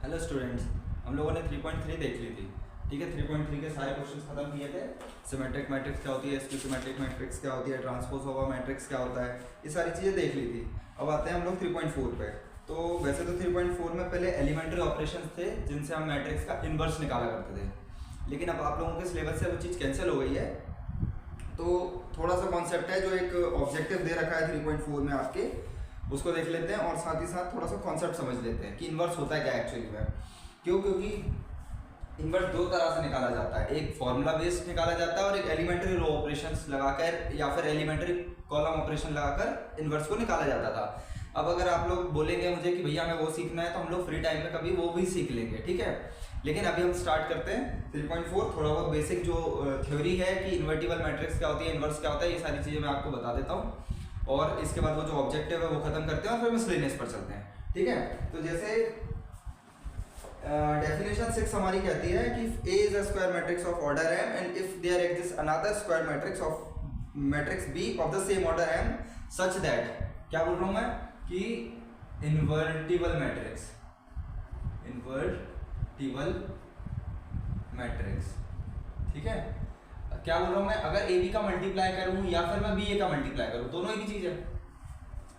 Hello students, हम लोगों ने 3.3 देख ली थी। ठीक है, 3.3 के सारे क्वेश्चंस खत्म किए थे। सिमेट्रिक मैट्रिक्स क्या होती है, स्क्यू सिमेट्रिक मैट्रिक्स क्या होती है, ट्रांसपोज ओवर मैट्रिक्स क्या होता है, ये सारी चीज़ें देख ली थी। अब आते हैं हम लोग 3.4 पे। तो वैसे तो 3.4 में पहले एलिमेंट्री ऑपरेशंस थे जिनसे हम मैट्रिक्स का इन्वर्स निकाला करते थे, लेकिन अब आप लोगों के सिलेबस से वो चीज़ कैंसिल हो गई है। तो थोड़ा सा कॉन्सेप्ट है जो एक ऑब्जेक्टिव दे रखा है 3.4 में आपके, उसको देख लेते हैं और साथ ही साथ थोड़ा सा कॉन्सेप्ट समझ लेते हैं कि इन्वर्स होता है क्या एक्चुअली में। क्योंकि इन्वर्स दो तरह से निकाला जाता है, एक फॉर्मूला बेस्ड निकाला जाता है और एक एलिमेंट्री रो ऑपरेशंस लगाकर या फिर एलिमेंट्री कॉलम ऑपरेशन लगाकर इन्वर्स को निकाला जाता था। अब अगर आप लोग बोलेंगे मुझे कि भैया हमें वो सीखना है, तो हम लोग फ्री टाइम में कभी वो भी सीख लेंगे, ठीक है। लेकिन अभी हम स्टार्ट करते हैं 3.4। थोड़ा बहुत बेसिक जो थ्योरी है कि इन्वर्टिबल मैट्रिक्स क्या होती है, इन्वर्स क्या होता है, ये सारी चीज़ें मैं आपको बता देता हूँ और इसके बाद वो जो ऑब्जेक्टिव है वो खत्म करते हैं और फिर मिसलेनियस पर चलते हैं, ठीक है। तो जैसे डेफिनेशन 6 हमारी कहती है कि A is a square matrix of order M and if there exist another square matrix of matrix B of the same order M such that, क्या बोल रहा हूं मैं, कि इन्वर्टिबल मैट्रिक्स ठीक है। क्या बोल रहा हूं मैं, अगर ए बी का मल्टीप्लाई करूं या फिर मैं बी ए का मल्टीप्लाई करूं, दोनों एक ही चीज है,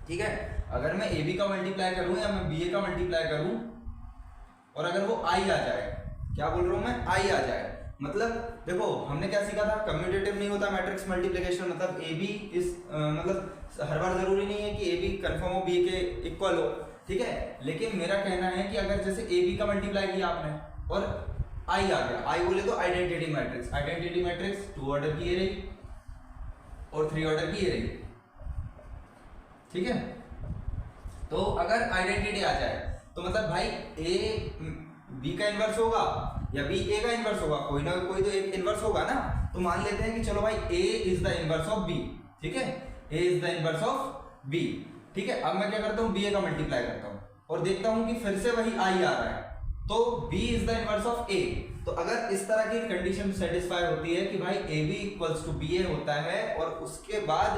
ठीक है। अगर मैं ए बी का मल्टीप्लाई करूं या मैं बी ए का मल्टीप्लाई करूं और अगर वो आई आ जाए, क्या बोल रहा हूं मैं, आई आ जाए, मतलब देखो हमने क्या सीखा था, कम्यूटेटिव नहीं होता मैट्रिक्स मल्टीप्लिकेशन, मतलब ए बी इस मतलब हर बार जरूरी नहीं है कि ए बी कन्फर्म हो बी के इक्वल हो, ठीक है। लेकिन मेरा कहना है कि अगर जैसे ए बी का मल्टीप्लाई किया आपने और आई आ गया, आई बोले तो आइडेंटिटी मैट्रिक्स 2 ऑर्डर की ये रही और 3 ऑर्डर की ये रही, ठीक है। तो अगर आइडेंटिटी आ जाए तो मतलब भाई ए बी का इन्वर्स होगा या बी ए का इन्वर्स होगा, कोई ना कोई तो एक इन्वर्स होगा ना। तो मान लेते हैं कि चलो भाई A is the inverse of B, ठीक है, A is the inverse of B, ठीक है। अब मैं क्या करता हूँ, बी ए का मल्टीप्लाई करता हूँ और देखता हूँ कि फिर से वही आई आ रहा है, तो b is the inverse of a। तो अगर इस तरह की कंडीशन सेटिस्फाई होती है कि भाई ab इक्वल्स टू ba होता है और उसके बाद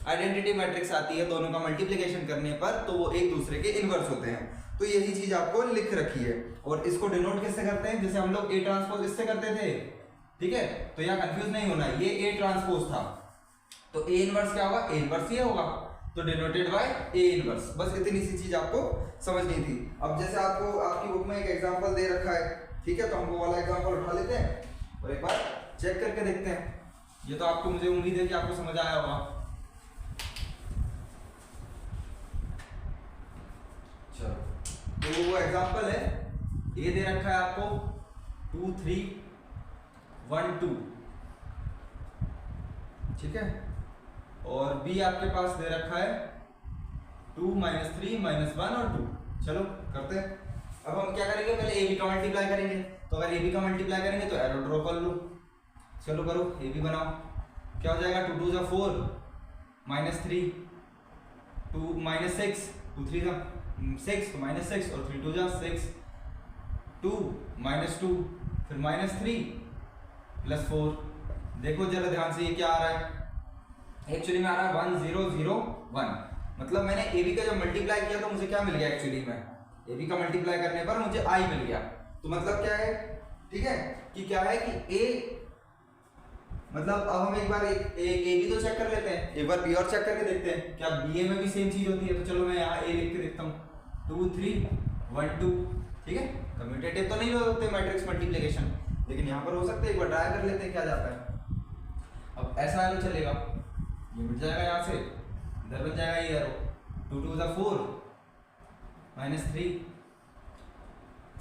आइडेंटिटी मैट्रिक्स आती है दोनों का मल्टीप्लिकेशन करने पर, तो वो एक दूसरे के इनवर्स होते हैं। तो यही चीज आपको लिख रखी है और इसको डिनोट किससे करते हैं, जैसे हम लोग a ट्रांसपोज इससे करते थे, ठीक है। तो यहाँ कंफ्यूज नहीं होना, ये a ट्रांसपोज था तो a इनवर्स क्या होगा, a इनवर्स ये होगा, तो डिनोटेड बाय ए इनवर्स। बस इतनी सी चीज आपको समझनी थी। अब जैसे आपको आपकी बुक में एक एग्जांपल दे रखा है, ठीक है, तो हम वो वाला एग्जांपल उठा लेते हैं और एक बार चेक करके देखते हैं। ये तो आपको, मुझे उम्मीद है कि आपको समझ आया होगा। चलो, तो वो एग्जांपल है, ये दे रखा है आपको 2 3 1 2, ठीक है, और b आपके पास दे रखा है 2 -3 -1 और 2। चलो करते हैं। अब हम क्या करेंगे, पहले ए बी का मल्टीप्लाई करेंगे। तो अगर ए बी का मल्टीप्लाई करेंगे तो एरो ड्रॉ कर लो, चलो करो, ए बी बनाओ। क्या हो जाएगा, 2 2 जा 4 -3 2 -6 2 3 जा 6 तो -6 और 3 2 जा 6 2 -2 फिर -3 +4। देखो जरा ध्यान से, ये क्या आ रहा है, एक्चुअली में आ रहा है 1 0 0 1। मतलब मैंने ए बी का जब मल्टीप्लाई किया तो मुझे क्या मिल गया, एक्चुअली में ए बी का मल्टीप्लाई करने पर मुझे आई मिल गया। तो मतलब क्या है, ठीक है, कि क्या है कि ए मतलब अब हम एक बार ए बी तो चेक कर लेते हैं, एक बार बी और चेक करके देखते हैं क्या बी ए में भी सेम चीज होती है। तो चलो मैं यहाँ ए लिख के देखता हूँ 2 3 1 2, ठीक है। कम्यूटेटिव तो नहीं होते मैट्रिक्स मल्टीप्लिकेशन, लेकिन यहाँ पर हो सकते हैं, एक बार ट्राई कर लेते हैं क्या जाता है। अब ऐसा है तो चलेगा, ये मिट जाएगा, यहाँ से इधर बन जाएगा ये एरो, 2 2 जा 4 -3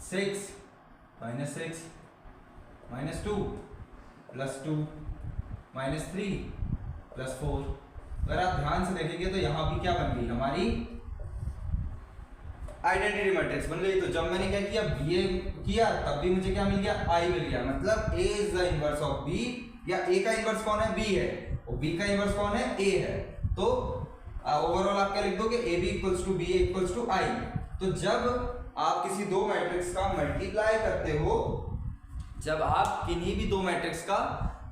6 -6 -2 +2 -3 +4। अगर आप ध्यान से देखेंगे तो यहाँ भी क्या बन गई, हमारी आइडेंटिटी मैट्रिक्स बन गई। तो जब मैंने क्या किया, बी ए किया, तब भी मुझे क्या मिल गया, आई मिल गया। मतलब A is the inverse of B, या ए का इनवर्स कौन है, बी है, और बी का इनवर्स कौन है, ए है। तो ओवरऑल आप क्या लिख दोगे, A B equals to B A equals to I. तो जब आप किसी दो मैट्रिक्स का मल्टीप्लाई करते हो, जब आप किन्हीं भी दो मैट्रिक्स का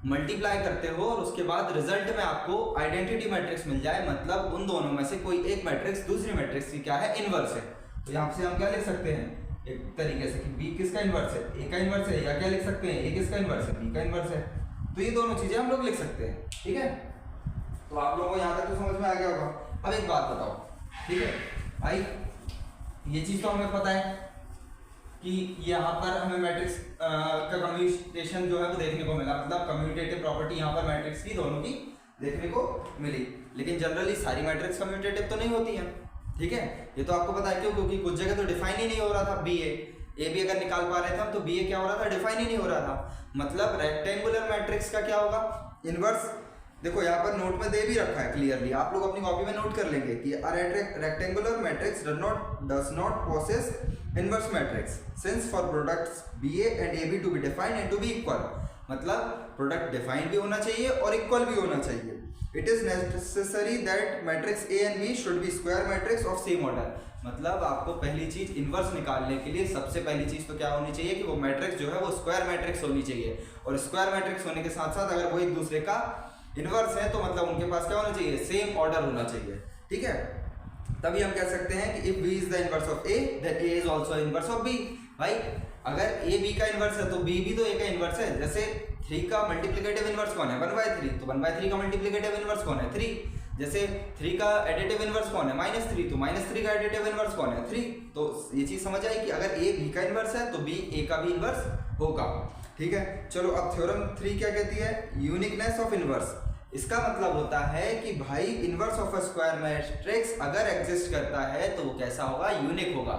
मल्टीप्लाई करते हो और उसके बाद रिजल्ट में आपको आइडेंटिटी मैट्रिक्स मिल जाए, मतलब उन दोनों में से कोई एक मैट्रिक्स दूसरी मैट्रिक्स की क्या है, इनवर्स है। तो यहाँ से हम क्या लिख सकते हैं एक तरीके से कि बी किसका इन्वर्स है, ए का इन्वर्स है, या क्या लिख सकते हैं ए किसका इन्वर्स है, बी का इन्वर्स है। तो ये दोनों चीजें हम लोग लिख सकते हैं, ठीक है। तो आप लोगों को यहाँ तक तो समझ में आ गया होगा। अब एक बात बताओ, ठीक है भाई, ये चीज तो हमें पता है कि यहाँ पर हमें मैट्रिक्स का कम्यूटेशन जो है वो देखने को मिला, मतलब कम्यूटेटिव प्रॉपर्टी यहाँ पर मैट्रिक्स की दोनों की देखने को मिली। लेकिन जनरली सारी मैट्रिक्स कम्यूटेटिव तो नहीं होती हैं, ठीक है। ये तो आपको पता है क्यों, क्योंकि कुछ जगह तो डिफाइन ही नहीं हो रहा था बी ए बी अगर निकाल पा रहे थे हम तो बी ए क्या हो रहा था, डिफाइन ही नहीं हो रहा था। मतलब रेक्टेंगुलर मैट्रिक्स का क्या होगा, इनवर्स। देखो यहाँ पर नोट में दे भी रखा है क्लियरली, आप लोग अपनी कॉपी में नोट कर लेंगे कि rectangular matrix does not possess inverse matrix since for products B A and A B to be defined and to be equal. मतलब प्रोडक्ट डिफाइंड भी होना चाहिए और इक्वल भी होना चाहिए। It is necessary that matrix A and B should be square matrix of same order. मतलब आपको पहली चीज इनवर्स निकालने के लिए सबसे पहली चीज तो क्या होनी चाहिए कि वो मैट्रिक्स जो है वो स्क्वायर मैट्रिक्स होनी चाहिए। और स्क्वायर मैट्रिक्स होने के साथ साथ अगर वो एक दूसरे का इनवर्स है तो मतलब उनके पास क्या होना चाहिए, सेम ऑर्डर होना चाहिए, ठीक है। तभी हम कह सकते हैं कि if B is the inverse of A then A is also inverse of B. भाई अगर ए बी का इनवर्स है तो बी भी तो ए का इनवर्स है। जैसे 3 का मल्टीप्लिकेटिव इनवर्स कौन है, 1/3, तो 1/3 का मल्टीप्लिकेटिव इनवर्स कौन है, 3। जैसे 3 का एडिटिव इनवर्स कौन है, -3, तो -3 का एडिटिव इनवर्स कौन है, 3। तो ये चीज समझ आई कि अगर ए बी का इनवर्स है तो बी ए का भी इनवर्स होगा, ठीक है। चलो अब थ्योरम 3 क्या कहती है, यूनिकनेस ऑफ इनवर्स। इसका मतलब होता है कि भाई inverse of a square matrix अगर एग्जिस्ट करता है तो वो कैसा होगा, यूनिक होगा।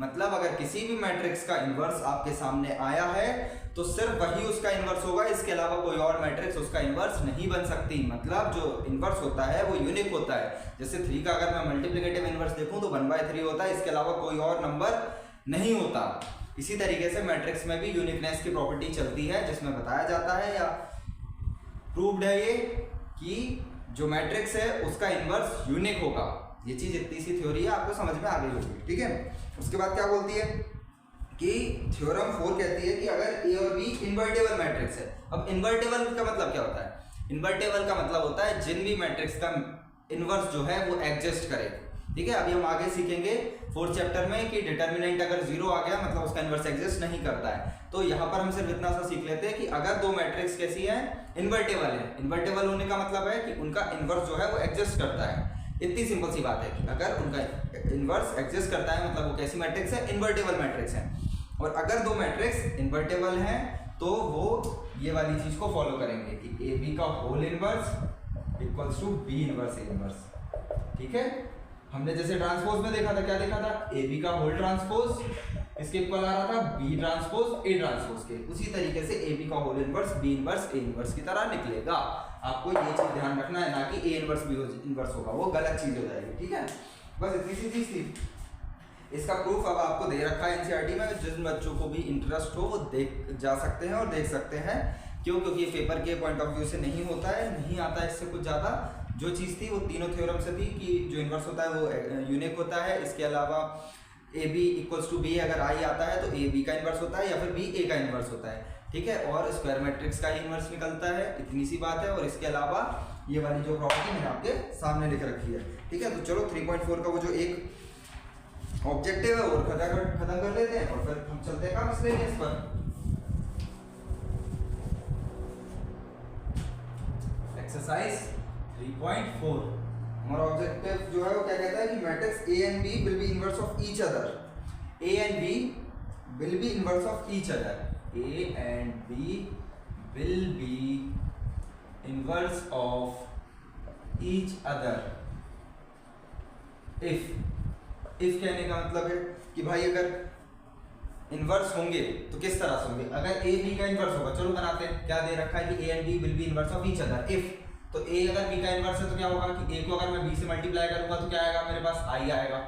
मतलब अगर किसी भी मैट्रिक्स का इनवर्स आपके सामने आया है तो सिर्फ वही उसका इनवर्स होगा, इसके अलावा कोई और मैट्रिक्स उसका इनवर्स नहीं बन सकती। मतलब जो इनवर्स होता है वो यूनिक होता है। जैसे 3 का अगर मैं मल्टीप्लिकेटिव इनवर्स देखूं तो 1/3 होता है, इसके अलावा कोई और नंबर नहीं होता। इसी तरीके से मैट्रिक्स में भी यूनिकनेस की प्रॉपर्टी चलती है, जिसमें बताया जाता है या प्रूव्ड है ये कि जो मैट्रिक्स है उसका इनवर्स यूनिक होगा। ये चीज इतनी सी थ्योरी है, आपको समझ में आ गई होगी, ठीक है। उसके बाद क्या बोलती है कि थ्योरम 4 कहती है कि अगर ए और बी इन्वर्टेबल मैट्रिक्स है। अब इन्वर्टेबल का मतलब क्या होता है, इन्वर्टेबल का मतलब होता है जिन भी मैट्रिक्स का इनवर्स जो है वो एग्जिस्ट करे, ठीक है। अभी हम आगे सीखेंगे 4th चैप्टर में कि डिटर्मिनेंट अगर 0 आ गया मतलब उसका इनवर्स एग्जिस्ट नहीं करता है। तो यहाँ पर हम सिर्फ इतना सा सीख लेते हैं कि अगर दो मैट्रिक्स कैसी है, इन्वर्टेबल है। इन्वर्टेबल होने का मतलब है कि उनका इनवर्स जो है वो एग्जिस्ट करता है। इतनी सिंपल सी बात है कि अगर उनका इनवर्स एग्जिस्ट करता है मतलब वो कैसी मैट्रिक्स है, इन्वर्टेबल मैट्रिक्स है। और अगर दो मैट्रिक्स इन्वर्टेबल हैं तो वो ये वाली चीज को फॉलो करेंगे कि ए बी का whole inverse equals to B inverse A inverse, ठीक है। हमने जैसे ट्रांसपोज में देखा था, क्या देखा था, ए बी का होल ट्रांसपोज इसके इक्वल आ रहा था बी ट्रांसपोज ए ट्रांसपोज के। उसी तरीके से ए बी का whole inverse B inverse A inverse की तरह निकलेगा। आपको ये चीज ध्यान रखना है, ना कि ए इनवर्स बी इनवर्स होगा, वो गलत चीज हो जाएगी, ठीक है। बस इतनी सी चीज थी। इसका प्रूफ अब आपको दे रखा है एनसीईआरटी में, जिन बच्चों को भी इंटरेस्ट हो वो देख जा सकते हैं और देख सकते हैं। क्यों, क्योंकि ये पेपर के पॉइंट ऑफ व्यू से नहीं होता है, नहीं आता है इससे कुछ ज़्यादा। जो चीज़ थी वो तीनों थ्योरम से थी कि जो इनवर्स होता है वो यूनिक होता है। इसके अलावा A B equals to B अगर आई आता है तो ए बी का इनवर्स होता है या फिर बी ए का इनवर्स होता है, ठीक है। और स्क्वायर मैट्रिक्स का ही इनवर्स निकलता है, इतनी सी बात है। और इसके अलावा ये वाली जो प्रॉपर्टी मैंने आपके सामने लिख रखी है, ठीक है। तो चलो 3.4 का वो जो एक ऑब्जेक्टिव है वो खत्म कर लेते हैं और फिर हम चलते हैं काम मिसलेनियस पर। एक्सरसाइज 3.4 हमारा ऑब्जेक्टिव जो है वो क्या कहता है कि matrix A and B will be inverse of each other. A and B will be inverse of each other. A and B will be inverse of each other if कहने का मतलब है कि भाई अगर इनवर्स होंगे तो किस तरह से होंगे। अगर ए बी का इनवर्स होगा, चलो बनाते हैं, क्या दे रखा है कि A and B will be inverse of each other. If तो ए अगर बी का इनवर्स है तो क्या होगा कि ए को अगर मैं बी से मल्टीप्लाई करूंगा तो क्या आएगा, मेरे पास आई आएगा।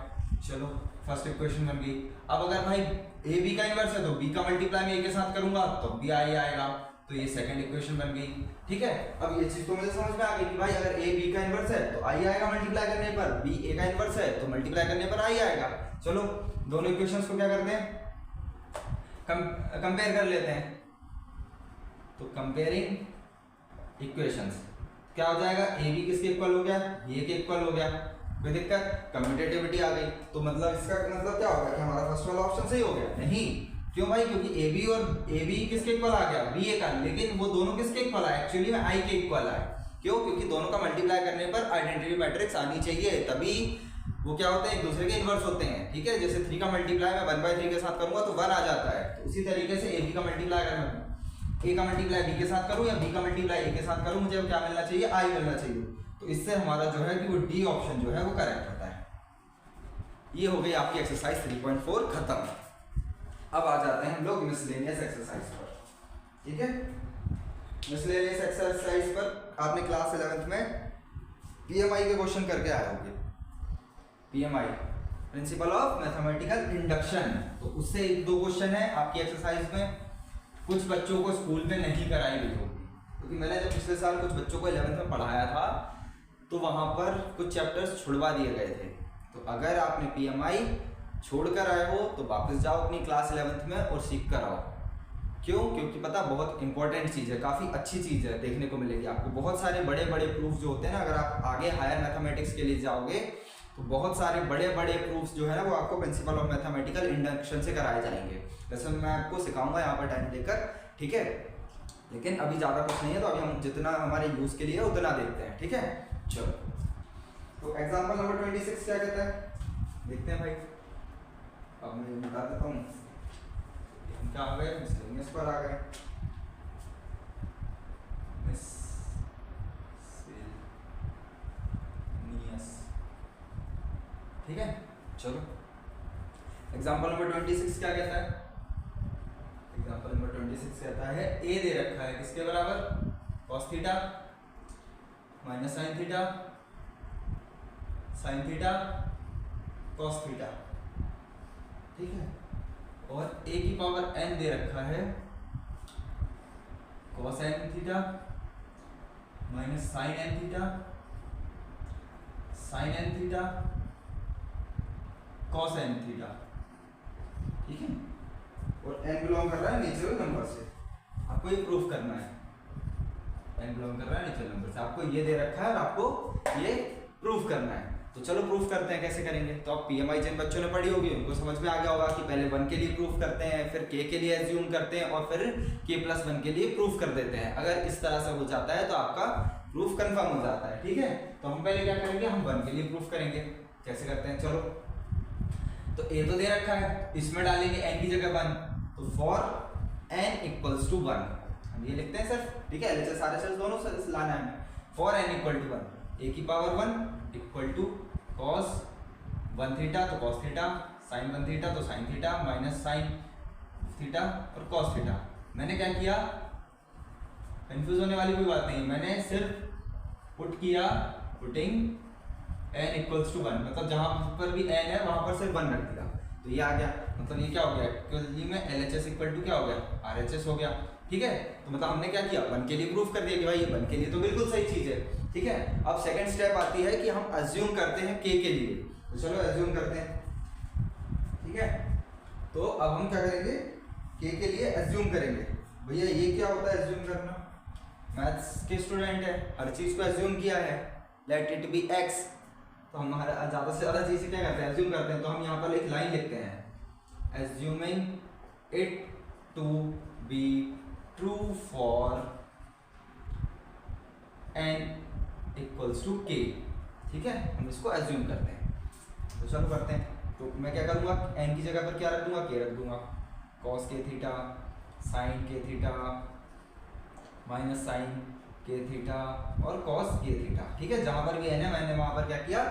चलो फर्स्ट इक्वेशन बन गई। अब अगर भाई ए बी का इनवर्स है तो बी का मल्टीप्लाई मैं ए के साथ करूंगा तो बी आई आएगा, तो ये सेकंड इक्वेशन बन गई, ठीक है। अब ये चीज तो मुझे समझ में आ गई कि भाई अगर ए बी का इनवर्स है तो आई आएगा मल्टीप्लाई करने पर, बी ए का इनवर्स है तो मल्टीप्लाई करने पर आई आएगा। चलो दोनों इक्वेशंस को क्या करते हैं, कंपेयर कर लेते हैं। तो कंपेयरिंग इक्वेशंस क्या हो जाएगा, ए बी किसके इक्वल हो गया, बी ए के इक्वल हो गया, कोई दिक्कत? कम्यूटेटिविटी आ गई। तो मतलब इसका मतलब क्या होगा कि हमारा फर्स्ट वाला ऑप्शन सही हो गया? नहीं, क्यों भाई? क्योंकि AB और AB किसके इक्वल आ गया? BA का, लेकिन वो दोनों किसके इक्वल है? एक्चुअली में I के इक्वल है। क्यों? क्योंकि दोनों का मल्टीप्लाई करने पर आइडेंटिटी मैट्रिक्स आनी चाहिए, तभी वो क्या होते हैं? एक दूसरे के इनवर्स होते हैं। ठीक है, जैसे 3 का मल्टीप्लाई मैं 1/3 के साथ करूंगा तो 1 आ जाता है। तो उसी तरीके से AB का मल्टीप्लाई अगर मैं A का मल्टीप्लाई B के साथ करूं या B का मल्टीप्लाई A के साथ करूं, मुझे क्या मिलना चाहिए? I मिलना चाहिए। तो इससे हमारा जो है कि वो D ऑप्शन जो है वो करेक्ट होता है। ये हो गई आपकी एक्सरसाइज 3.4 खत्म। अब आ जाते हैं हम लोग मिसलेनियस एक्सरसाइज पर। ठीक है, मिसलेनियस एक्सरसाइज पर आपने क्लास 11th में PMI के क्वेश्चन करके आए होंगे। PMI principle of mathematical induction, तो उससे 1-2 क्वेश्चन है आपकी एक्सरसाइज में। कुछ बच्चों को स्कूल में नहीं कराई गई होगी, क्योंकि मैंने जब पिछले साल कुछ बच्चों को 11th में पढ़ाया था तो वहाँ पर कुछ चैप्टर्स छुड़वा दिए गए थे। तो अगर आपने PMI छोड़कर आए हो तो वापस जाओ अपनी क्लास 11th में और सीख कर आओ। क्यों? क्योंकि पता बहुत इंपॉर्टेंट चीज़ है, काफ़ी अच्छी चीज़ है, देखने को मिलेगी आपको। बहुत सारे बड़े बड़े प्रूफ जो होते हैं ना, अगर आप आगे हायर मैथमेटिक्स के लिए जाओगे तो बहुत सारे बड़े बड़े प्रूफ्स जो है ना वो आपको प्रिंसिपल ऑफ मैथमेटिकल इंडक्शन से कराए जाएंगे। वैसे मैं आपको सिखाऊंगा यहाँ पर टाइम लेकर, ठीक है, लेकिन अभी ज़्यादा कुछ नहीं है, तो अभी हम जितना हमारे यूज़ के लिए उतना देखते हैं। ठीक है, चलो। तो एग्जाम्पल नंबर 26 क्या कहता है, देखते हैं भाई। अब मैं बता देता हूँ क्या आ गए, मिसलेनियस पर आ गए। ठीक है, चलो। एग्जाम्पल नंबर 26 क्या कहता है? एग्जाम्पल नंबर 26 कहता है ए दे रखा है किसके बराबर? cos theta minus sine theta, sine theta cos theta. ठीक है, और a की पावर n दे रखा है cos n theta minus sine n theta, sine n theta cos n theta. ठीक है, और n बिलोंग कर रहा है नेचुरल नंबर से, आपको ये प्रूफ करना है। n बिलोंग कर रहा है नेचुरल नंबर से, आपको ये दे रखा है और आपको ये प्रूफ करना है। तो चलो प्रूफ करते हैं, कैसे करेंगे? तो आप PMI जिन बच्चों ने पढ़ी होगी उनको समझ में आ गया होगा कि पहले 1 के लिए प्रूफ करते हैं, फिर k के लिए एज्यूम करते हैं और फिर k+1 के लिए प्रूफ कर देते हैं। अगर इस तरह से हो जाता है तो आपका प्रूफ कंफर्म हो जाता है। ठीक है, तो हम पहले क्या करेंगे? हम 1 के लिए प्रूफ करेंगे। कैसे करते हैं? चलो, तो a तो दे रखा है, इसमें डालेंगे n की जगह 1, तो फॉर n = 1 हम ये लिखते हैं सर। ठीक है, LHS RHS दोनों लाना है। फॉर n = 1, a की power 1 equal to cos 1 theta तो cos थीटा, साइन 1 थीटा तो sine theta, minus sine theta और cos थीटा। मैंने क्या किया? कंफ्यूज होने वाली कोई बात नहीं, मैंने सिर्फ पुट किया, पुटिंग n = 1, मतलब जहां पर भी n है वहां पर सिर्फ 1 रख दिया, तो ये आ गया। मतलब ये क्या हो गया? एक्चुअली में LHS = क्या हो गया? RHS हो गया। ठीक है, तो मतलब हमने क्या किया? 1 के लिए प्रूफ कर दिया कि भाई 1 के लिए तो बिल्कुल सही चीज है। ठीक है, अब सेकंड स्टेप आती है कि हम अज्यूम करते हैं k के लिए। तो चलो अज्यूम करते हैं। ठीक है, तो अब हम क्या करेंगे? k के लिए अज्यूम करेंगे। भैया ये क्या होता है अज्यूम करना? मैथ्स के स्टूडेंट है, हर चीज को अज्यूम किया है, लेट इट बी x। तो हम ज्यादा से ज्यादा चीजें क्या करते हैं? अज्यूम करते हैं। तो हम यहाँ पर एक लाइन लिखते हैं, assuming it to be true for n = k। ठीक है, हम इसको अज्यूम करते हैं। तो चलो करते हैं। तो मैं क्या करूँगा? n की जगह पर क्या रख दूंगा? k रख दूंगा। cos k theta, sine k theta, minus sine k theta और cos k थीटा। ठीक है, जहां पर भी n है मैंने वहां पर क्या किया?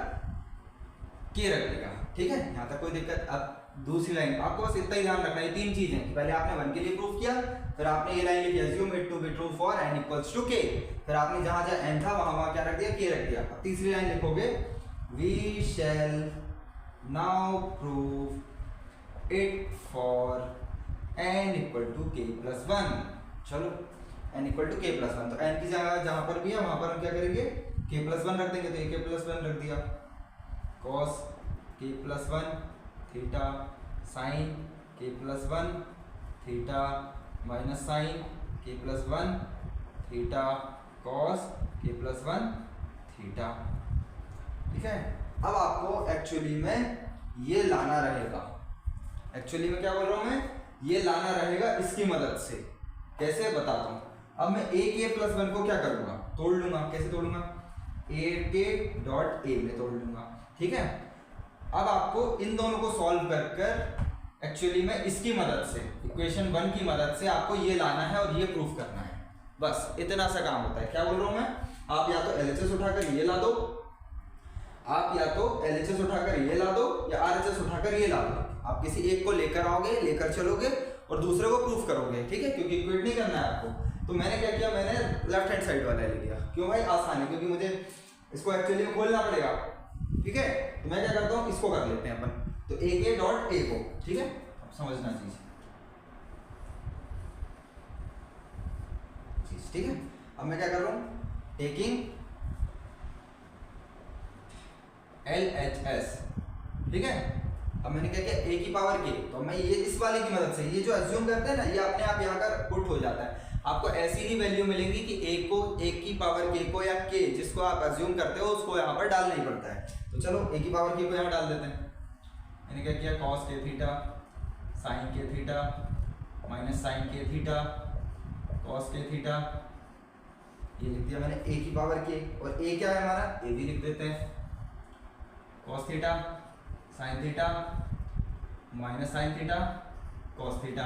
k रख दिया। ठीक है, यहाँ तक कोई दिक्कत? अब दूसरी लाइन, आपको बस इतना ही ध्यान रखना है, 3 चीजें कि पहले आपने 1 के लिए प्रूफ किया, फिर आपने ये लाइन लिखी assume it to be true for n = k, फिर आपने जहां जहां n था वहां क्या रख दिया? k रख दिया। अब तीसरी लाइन लिखोगे we shall now prove it for n = k+1। चलो, n = k+1, तो n की जगह जहां पर भी है वहां पर हम क्या करेंगे? k+1 रख देंगे, तो k+1 रख दिया। cos k+1 theta, sine k+1 theta, minus sine k+1 theta, cos k+1 theta. ठीक है, अब आपको एक्चुअली में ये लाना रहेगा, एक्चुअली में क्या बोल रहा हूँ मैं, ये लाना रहेगा इसकी मदद से। कैसे बताता हूँ। अब मैं ए के प्लस वन को क्या करूँगा, तोड़ लूंगा। कैसे तोड़ूंगा, ए के डॉट ए में तोड़ लूंगा, ठीक है। अब आपको इन दोनों को सॉल्व कर कर एक्चुअली में इसकी मदद से, इक्वेशन 1 की मदद से आपको ये लाना है और ये प्रूफ करना है। बस इतना सा काम होता है। क्या बोल रहा हूँ मैं, आप या तो LHS उठाकर ये ला दो, आप या तो LHS उठाकर ये ला दो या RHS उठाकर ये ला दो। आप किसी एक को लेकर आओगे, लेकर चलोगे और दूसरे को प्रूफ करोगे, ठीक है, क्योंकि इक्वेट नहीं करना है आपको। तो मैंने क्या किया, मैंने लेफ्ट हैंड साइड वाला ले लिया। क्यों भाई, आसान है, क्योंकि मुझे इसको एक्चुअली में खोलना पड़ेगा, ठीक है। तो मैं क्या करता हूँ, इसको कर लेते हैं अपन। तो ए के डॉट ए को, ठीक है, अब समझना चीज, ठीक है। अब मैं क्या कर रहा हूँ, टेकिंग LHS, ठीक है। अब मैंने क्या किया, ए की पावर के, तो मैं ये इस वाले की मदद से, ये जो अज्यूम करते हैं ना, ये अपने आप यहाँ पर पुट हो जाता है। आपको ऐसी ही वैल्यू मिलेंगी कि ए को, ए की पावर के को या के जिसको आप अज्यूम करते हो उसको यहाँ पर डालना ही पड़ता है। तो चलो ए की पावर के को यहाँ डाल देते हैं। मैंने क्या किया, cos k theta sign k theta minus sine k theta cos k theta, ये लिख दिया मैंने ए की पावर के। और ए क्या है हमारा, ए भी लिख देते हैं, cos theta sine theta minus sine theta cos theta,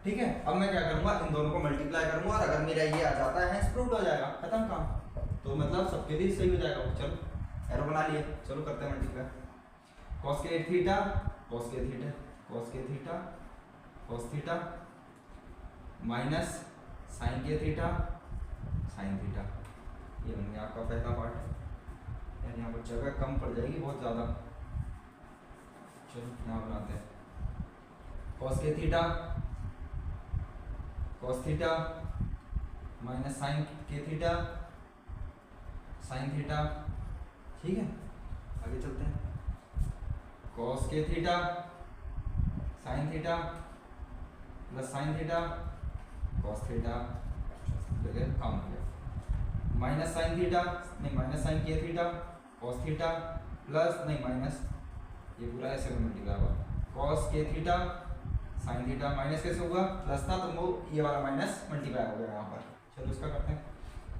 ठीक है। अब मैं क्या करूंगा, इन दोनों को मल्टीप्लाई करूंगा और अगर मेरा ये आ जाता है प्रूफ हो जाएगा, खत्म काम। तो मतलब सबके लिए सही हो जाएगा। चलो एरो बना लिए, चलो करते हैं multiply. Cos k theta cos k theta cos k theta cos theta minus sine k theta sine theta, ये बन गया आपका पहला पार्ट। यार यहाँ पर जगह कम पड़ जाएगी बहुत ज़्यादा, चलो यहाँ बनाते हैं। Cos k theta cos theta minus sine k theta sine theta, ठीक है। आगे चलते हैं। Cos k theta sine theta plus sine theta cos theta, काम हो गया। माइनस साइन थीटा नहीं, minus sine k theta cos theta plus नहीं माइनस, ये पूरा ऐसे में मल्टीप्लाई होगा, cos k theta sine theta minus कैसे होगा, प्लस था तो वो ये वाला माइनस मल्टीप्लाई हो गया यहाँ पर। चलो इसका करते हैं,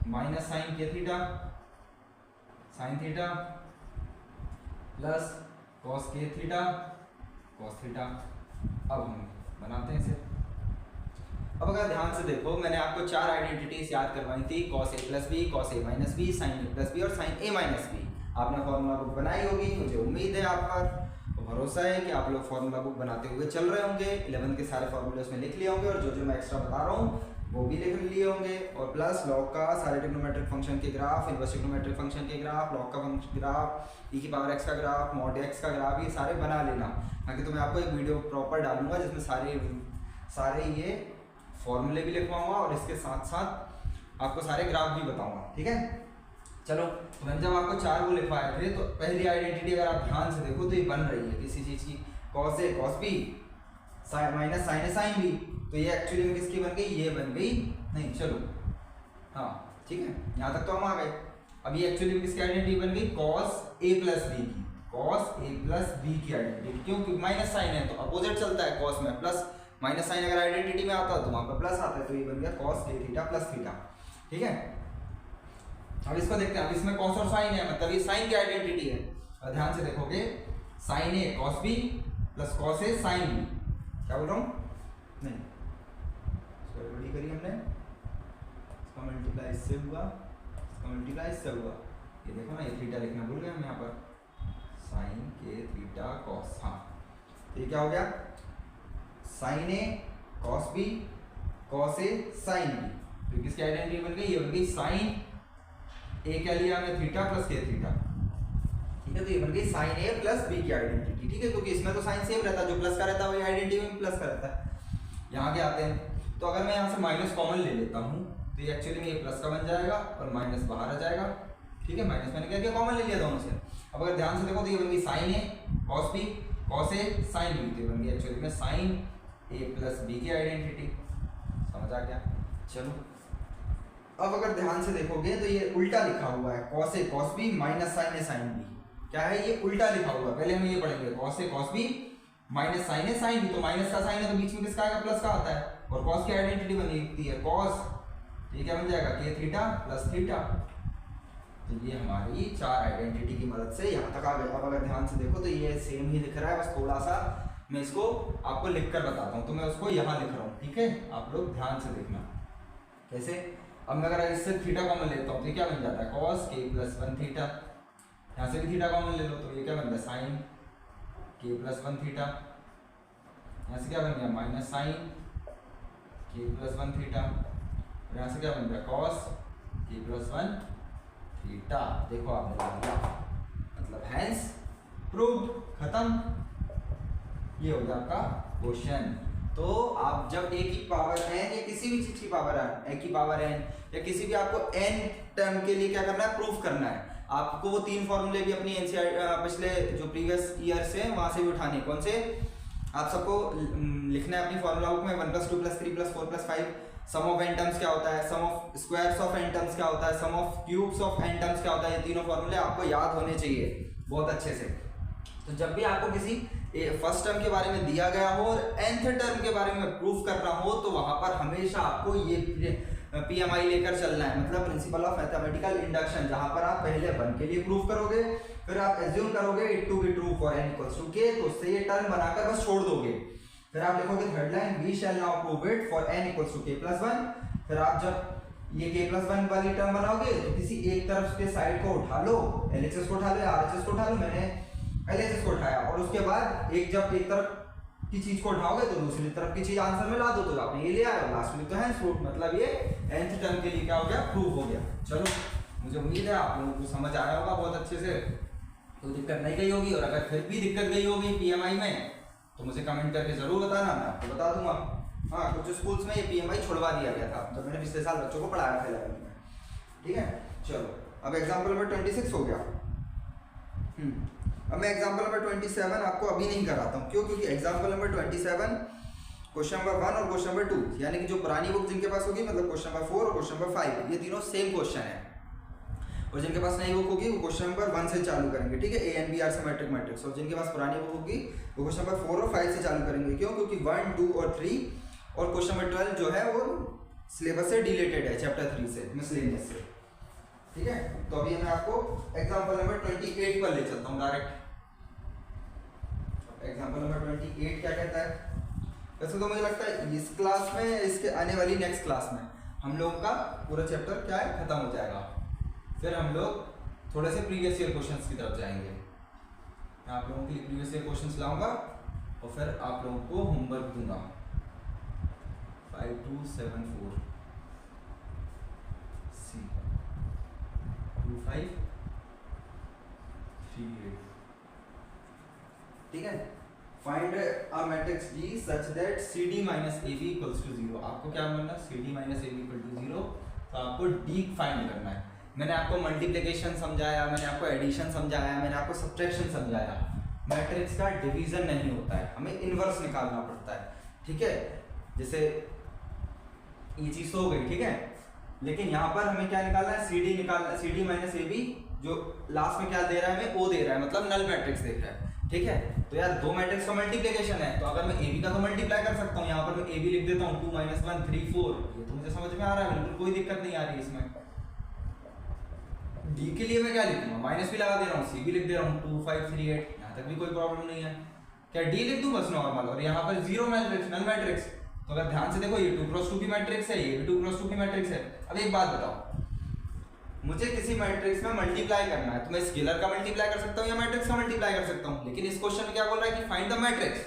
minus sine k theta sine theta plus cos k theta cos theta. अब हम बनाते हैं इसे। अब अगर ध्यान से देखो, मैंने आपको 4 आइडेंटिटीज याद करवाई थी, cos A plus B, cos A minus B, sign A plus B और साइन ए माइनस बी। आपने फॉर्मूला बुक बनाई होगी, मुझे उम्मीद है आप पर भरोसा है कि आप लोग फॉर्मूला बुक बनाते हुए चल रहे होंगे। 11 के सारे फॉर्मूले उसमें लिख लिए होंगे और जो जो मैं एक्स्ट्रा बता रहा हूँ वो भी लिख लिए होंगे। और प्लस लॉग का सारे ट्रिग्नोमेट्रिक फंक्शन के ग्राफ, इनवर्स ट्रिग्नोमेट्रिक फंक्शन के ग्राफ, लॉग का फंक्शन ग्राफ, ई की पावर एक्स का ग्राफ, मॉड एक्स का ग्राफ, ये सारे बना लेना। ताकि तो मैं आपको एक वीडियो प्रॉपर डालूंगा जिसमें सारे ये फॉर्मूले भी लिखवाऊंगा और इसके साथ साथ आपको सारे ग्राफ भी बताऊंगा, ठीक है। चलो, तो मैंने जब आपको 4 वो लिखवाए थे, तो पहली आइडेंटिटी अगर आप ध्यान से देखो तो ये बन रही है किसी चीज़ की, cos A cos B minus sign A sine B. तो ये एक्चुअली में किसकी बन गई, ये बन गई नहीं, चलो हाँ ठीक है, यहाँ तक तो हम आ गए। अब ये एक्चुअली में किसकी आइडेंटिटी बन गई, कॉस ए प्लस बी की, कॉस ए प्लस बी की आइडेंटिटी। क्योंकि माइनस साइन है तो अपोजिट चलता है, कॉस में प्लस, माइनस साइन अगर आइडेंटिटी में आता है तो वहाँ पर प्लस आता है, तो ये बन गया cos A theta plus theta, ठीक है। अब इसको देखते हैं, अब इसमें कॉस और साइन है, मतलब ये साइन की आइडेंटिटी है। और ध्यान से देखोगे, sign A cos B plus cos A sine B, क्या बोल रहा हूँ, नहीं बड़ी करी हमने, इसका मल्टीप्लाई इससे हुआ, इसका मल्टीप्लाई इससे हुआ, ये देखो ना, ये थीटा लिखना भूल गए हम यहाँ पर, साइन के थीटा कॉस, हाँ तो ये क्या हो गया, sign A cos B cos A sine B. तो किसकी आइडेंटिटी बन गई, ये बन गई साइन ए, क्या लिया हमने, थीटा प्लस के थीटा, ठीक है। तो ये बन गई साइन ए प्लस बी की आइडेंटिटी, ठीक है, क्योंकि इसमें तो साइन सेम रहता है, जो प्लस का रहता है वही आइडेंटिटी में प्लस का रहता है। यहाँ के आते हैं, तो अगर मैं यहाँ से माइनस कॉमन ले लेता हूँ तो ये एक्चुअली में ये प्लस का बन जाएगा और माइनस बाहर आ जाएगा, ठीक है। माइनस मैंने क्या किया, कॉमन ले लिया दोनों से। अब अगर ध्यान से देखो तो ये बन गई sign A cos B cos A sine B, तो बन गई एक्चुअली में साइन ए प्लस बी की आइडेंटिटी, समझ आ गया। चलो, अब अगर ध्यान से देखोगे तो ये उल्टा लिखा हुआ है, cos A cos B minus sign A sine B, क्या है ये उल्टा लिखा हुआ है, पहले हम ये पढ़ेंगे cos A cos B minus sign है साइन बी, तो माइनस का साइन है तो बीच में किसका आएगा प्लस का आता है, और कॉस की आइडेंटिटी बनती है कॉस, ये क्या बन जाएगा के थीटा प्लस थीटा। तो ये हमारी चार आइडेंटिटी की मदद से यहाँ तक आ गए। अब अगर ध्यान से देखो तो ये सेम ही दिख रहा है, बस थोड़ा सा मैं इसको आपको लिखकर बताता हूँ, तो मैं उसको यहाँ लिख रहा हूँ, ठीक है, आप लोग ध्यान से देखना कैसे। अब मैं अगर इससे थीटा कॉमन लेता हूँ तो ये क्या बन जाता है कॉस के प्लस 1 थीटा, यहाँ से भी थीटा कॉमन ले लो तो ये क्या बन गया साइन के प्लस 1 थीटा, यहाँ से क्या बन गया माइनस साइन के प्लस 1 थीटा, और यहाँ से क्या बन गया कॉस के प्लस 1 थीटा। देखो आपने लगा दिया, मतलब हैंस प्रूव्ड, खत्म, ये हो गया आपका क्वेश्चन। तो आप जब ए की पावर n या किसी भी चीज की पावर n की पावर n या किसी भी आपको n टर्म के लिए क्या करना है प्रूफ करना है, आपको वो तीन फॉर्मूले भी अपनी एनसीईआरटी पिछले जो प्रीवियस ईयर से वहां से भी उठाने, कौन से आप सबको लिखना है अपनी फॉर्मूला बुक में 1 + 2 + 3 + 4 + 5, सम ऑफ n टर्म्स क्या होता है, sum of squares of n terms क्या होता है, sum of cubes of n terms क्या होता है, ये तीनों फॉर्मूले आपको याद होने चाहिए बहुत अच्छे से। तो जब भी आपको किसी फर्स्ट टर्म के बारे में दिया गया हो और nth टर्म के बारे में प्रूफ करना हो तो वहां पर हमेशा आपको ये PMI लेकर चलना है, मतलब प्रिंसिपल ऑफ मैथमेटिकल इंडक्शन, जहां पर आप पहले 1 के लिए प्रूफ करोगे, फिर आप एज्यूम करोगे it to be true for n = k, तो उससे ये टर्म बनाकर बस छोड़ दोगे, फिर आप लिखोगे third line we shall now prove it for n = k + 1, फिर आप जब ये k + 1 वाली टर्म बनाओगे तो किसी एक तरफ के साइड को उठा लो, LHS को उठा लो या RHS को उठा लो, मैंने LHS को उठाया, और उसके बाद जब एक तरफ की चीज को उठाओगे तो दूसरी तरफ की चीज आंसर में ला दो, तो आपने ये लिया है, लास्ट में तो है प्रूफ, मतलब ये nth टर्म के लिए क्या हो गया प्रूफ हो गया। चलो मुझे उम्मीद है आप लोगों को समझ आया होगा बहुत अच्छे से, तो दिक्कत नहीं गई होगी, और अगर फिर भी दिक्कत गई होगी PMI में तो मुझे कमेंट करके जरूर बताना, मैं आपको बता दूंगा। हाँ, कुछ स्कूल्स में ये PMI छुड़वा दिया गया था, तो मैंने पिछले साल बच्चों को पढ़ाया था 11th में, ठीक है। चलो अब एग्जाम्पल नंबर 26 हो गया। अब मैं एग्जाम्पल नंबर 27 आपको अभी नहीं कराता हूँ, क्यों, क्योंकि एग्जाम्पल नंबर 27 क्वेश्चन नंबर 1 और क्वेश्चन नंबर 2 यानी कि जो पुरानी बुक जिनके पास होगी, मतलब क्वेश्चन नंबर 4 और क्वेश्चन नंबर 5, ये तीनों सेम क्वेश्चन है, और जिनके पास नई बुक होगी वो क्वेश्चन नंबर 1 से चालू करेंगे, ठीक है, A and B R symmetric matrix, और जिनके पास पुरानी बुक होगी वो क्वेश्चन नंबर 4 और 5 से चालू करेंगे। क्यों, क्योंकि 1, 2 और 3 और क्वेश्चन नंबर 12 जो है वो सिलेबस से डिलेटेड है, चैप्टर 3 से, मिसलेनियस से, ठीक है। तो अभी मैं आपको एग्जाम्पल नंबर 28 पर ले चलता हूँ डायरेक्ट। एग्जाम्पल नंबर 28 क्या कहता है, वैसे तो मुझे लगता है इस क्लास में, इसके आने वाली नेक्स्ट क्लास में हम लोगों का पूरा चैप्टर क्या है खत्म हो जाएगा, फिर हम लोग थोड़े से प्रीवियस ईयर क्वेश्चंस की तरफ जाएंगे। मैं आप लोगों के लिए प्रीवियस ईयर क्वेश्चंस लाऊंगा और फिर आप लोगों को होमवर्क दूंगा। 5274 C 2538, ठीक है। Find a matrix G such that CD - AB = 0। आपको क्या करना है, CD - AB = 0, तो आपको D फाइंड करना है। मैंने आपको मल्टीप्लिकेशन समझाया, मैंने आपको एडिशन समझाया, मैंने आपको सब्ट्रैक्शन समझाया, मैट्रिक्स का डिवीजन नहीं होता है, हमें इनवर्स निकालना पड़ता है, ठीक है। जैसे ये चीज तो हो गई, ठीक है, लेकिन यहाँ पर हमें क्या निकालना है, CD निकालना है, CD - AB जो लास्ट में क्या दे रहा है हमें, O दे रहा है, मतलब नल मैट्रिक्स दे रहा है, ठीक है। तो यार दो मैट्रिक्स का मल्टीप्लिकेशन है, तो अगर मैं AB का तो मल्टीप्लाई कर सकता हूँ, यहाँ पर मैं AB लिख देता हूँ 2 - 1 3 4, ये तो मुझे समझ में आ रहा है, बिल्कुल कोई दिक्कत नहीं आ रही इसमें। D के लिए मैं क्या लिखूंगा, माइनस भी लगा दे रहा हूँ, C भी लिख दे रहा हूँ 2 5 3 8, यहाँ तक भी कोई प्रॉब्लम नहीं है। क्या D लिख दूँ बस नॉर्मल, और यहाँ पर 0 मैट्रिक्स, नल मैट्रिक्स, तो अगर ध्यान से देखो ये 2 × 2 की मैट्रिक्स है, ये भी 2 × 2 की मैट्रिक्स है। अब एक बात बताओ, मुझे किसी मैट्रिक्स में मल्टीप्लाई करना है, तो मैं स्केलर का मल्टीप्लाई कर सकता हूँ या मैट्रिक्स का मल्टीप्लाई कर सकता हूँ, लेकिन इस क्वेश्चन में क्या बोल रहा है कि फाइंड द मैट्रिक्स,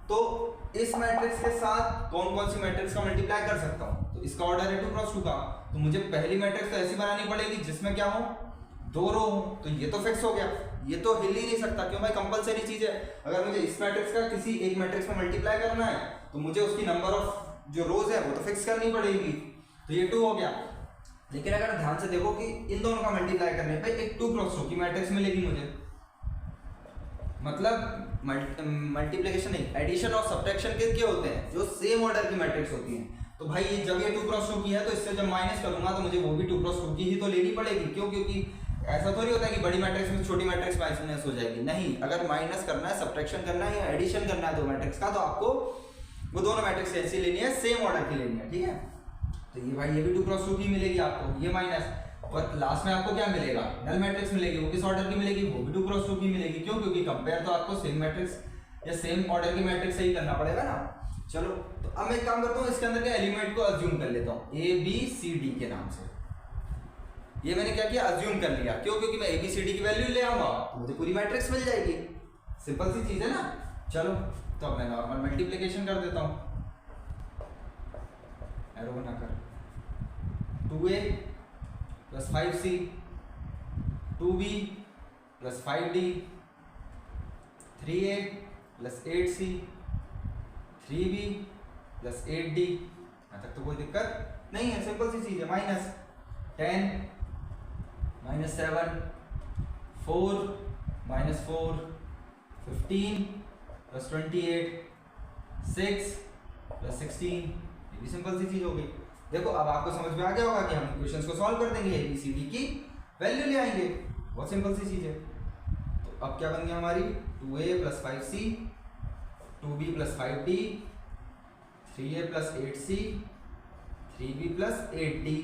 तो इस मैट्रिक्स के साथ कौन कौन सी मैट्रिक्स का मल्टीप्लाई कर सकता हूँ, तो इसका ऑर्डर है 2 × 2 का, तो मुझे पहली मैट्रिक्स तो ऐसी बनानी पड़ेगी जिसमें क्या हो, 2 रो हो, तो ये तो फिक्स हो गया, ये तो हिल ही नहीं सकता, क्यों भाई, कंपलसरी चीज है। अगर मुझे इस मैट्रिक्स का किसी एक मैट्रिक्स में मल्टीप्लाई करना है तो मुझे उसकी नंबर ऑफ जो रोज है वो तो फिक्स करनी पड़ेगी, तो ये 2 हो गया। लेकिन अगर ध्यान से देखो कि इन दोनों का मल्टीप्लाई करने पे एक 2 × 2 की मैट्रिक्स मिलेगी मुझे, मतलब मल्टीप्लिकेशन नहीं, एडिशन और सब्ट्रैक्शन किसके होते हैं, जो सेम ऑर्डर की मैट्रिक्स होती हैं। तो भाई जब ये 2 × 2 की है तो इससे जब माइनस करूंगा तो मुझे वो भी 2 × 2 की ही तो लेनी पड़ेगी, क्यों, क्योंकि ऐसा थोड़ी होता है कि बड़ी मैट्रिक्स में छोटी मैट्रिक्स माइनस हो जाएगी, नहीं। अगर माइनस करना है, सब्ट्रैक्शन करना है या एडिशन करना है दो मैट्रिक्स का, तो आपको वो दोनों मैट्रिक्स कैसी लेनी है, सेम ऑर्डर की लेनी है, ठीक है। तो ये भाई ये भी 2 क्रॉस 2 की मिलेगी आपको, ये माइनस, और लास्ट में आपको क्या मिलेगा, नल मैट्रिक्स मिलेगी। वो किस ऑर्डर की मिलेगी, वो भी 2 क्रॉस 2 की मिलेगी। क्यों, क्योंकि कंपेयर तो आपको सेम मैट्रिक्स या सेम ऑर्डर की मैट्रिक्स से ही करना पड़ेगा ना। चलो तो अब मैं एक काम करता हूँ, इसके अंदर के एलिमेंट को अज्यूम कर लेता हूँ ए बी सी डी के नाम से। ये मैंने क्या किया, अज्यूम कर लिया। क्यों, क्योंकि मैं ए बी सी डी की वैल्यू ले आऊंगा तो मुझे पूरी मैट्रिक्स मिल जाएगी। सिंपल सी चीज है ना। चलो तो अब मैं नॉर्मल मल्टीप्लिकेशन कर देता हूँ, एरो बनाकर 2a plus 5c 2b plus 5d 3a plus 8c 3b plus 8d। यहाँ तक तो कोई दिक्कत नहीं है, सिंपल सी चीज है। Minus 10 minus 7 4 minus 4 15 plus 28 6 plus 16। ये भी सिंपल सी चीज हो गई। देखो अब आपको समझ में आ गया होगा कि हम इक्वेशंस को सॉल्व कर देंगे, ABCD की वैल्यू ले आएंगे। बहुत सिंपल सी चीज है। तो अब क्या बन गया हमारी 2a plus 5c 2b plus 5d 3a plus 8c 3b plus 8d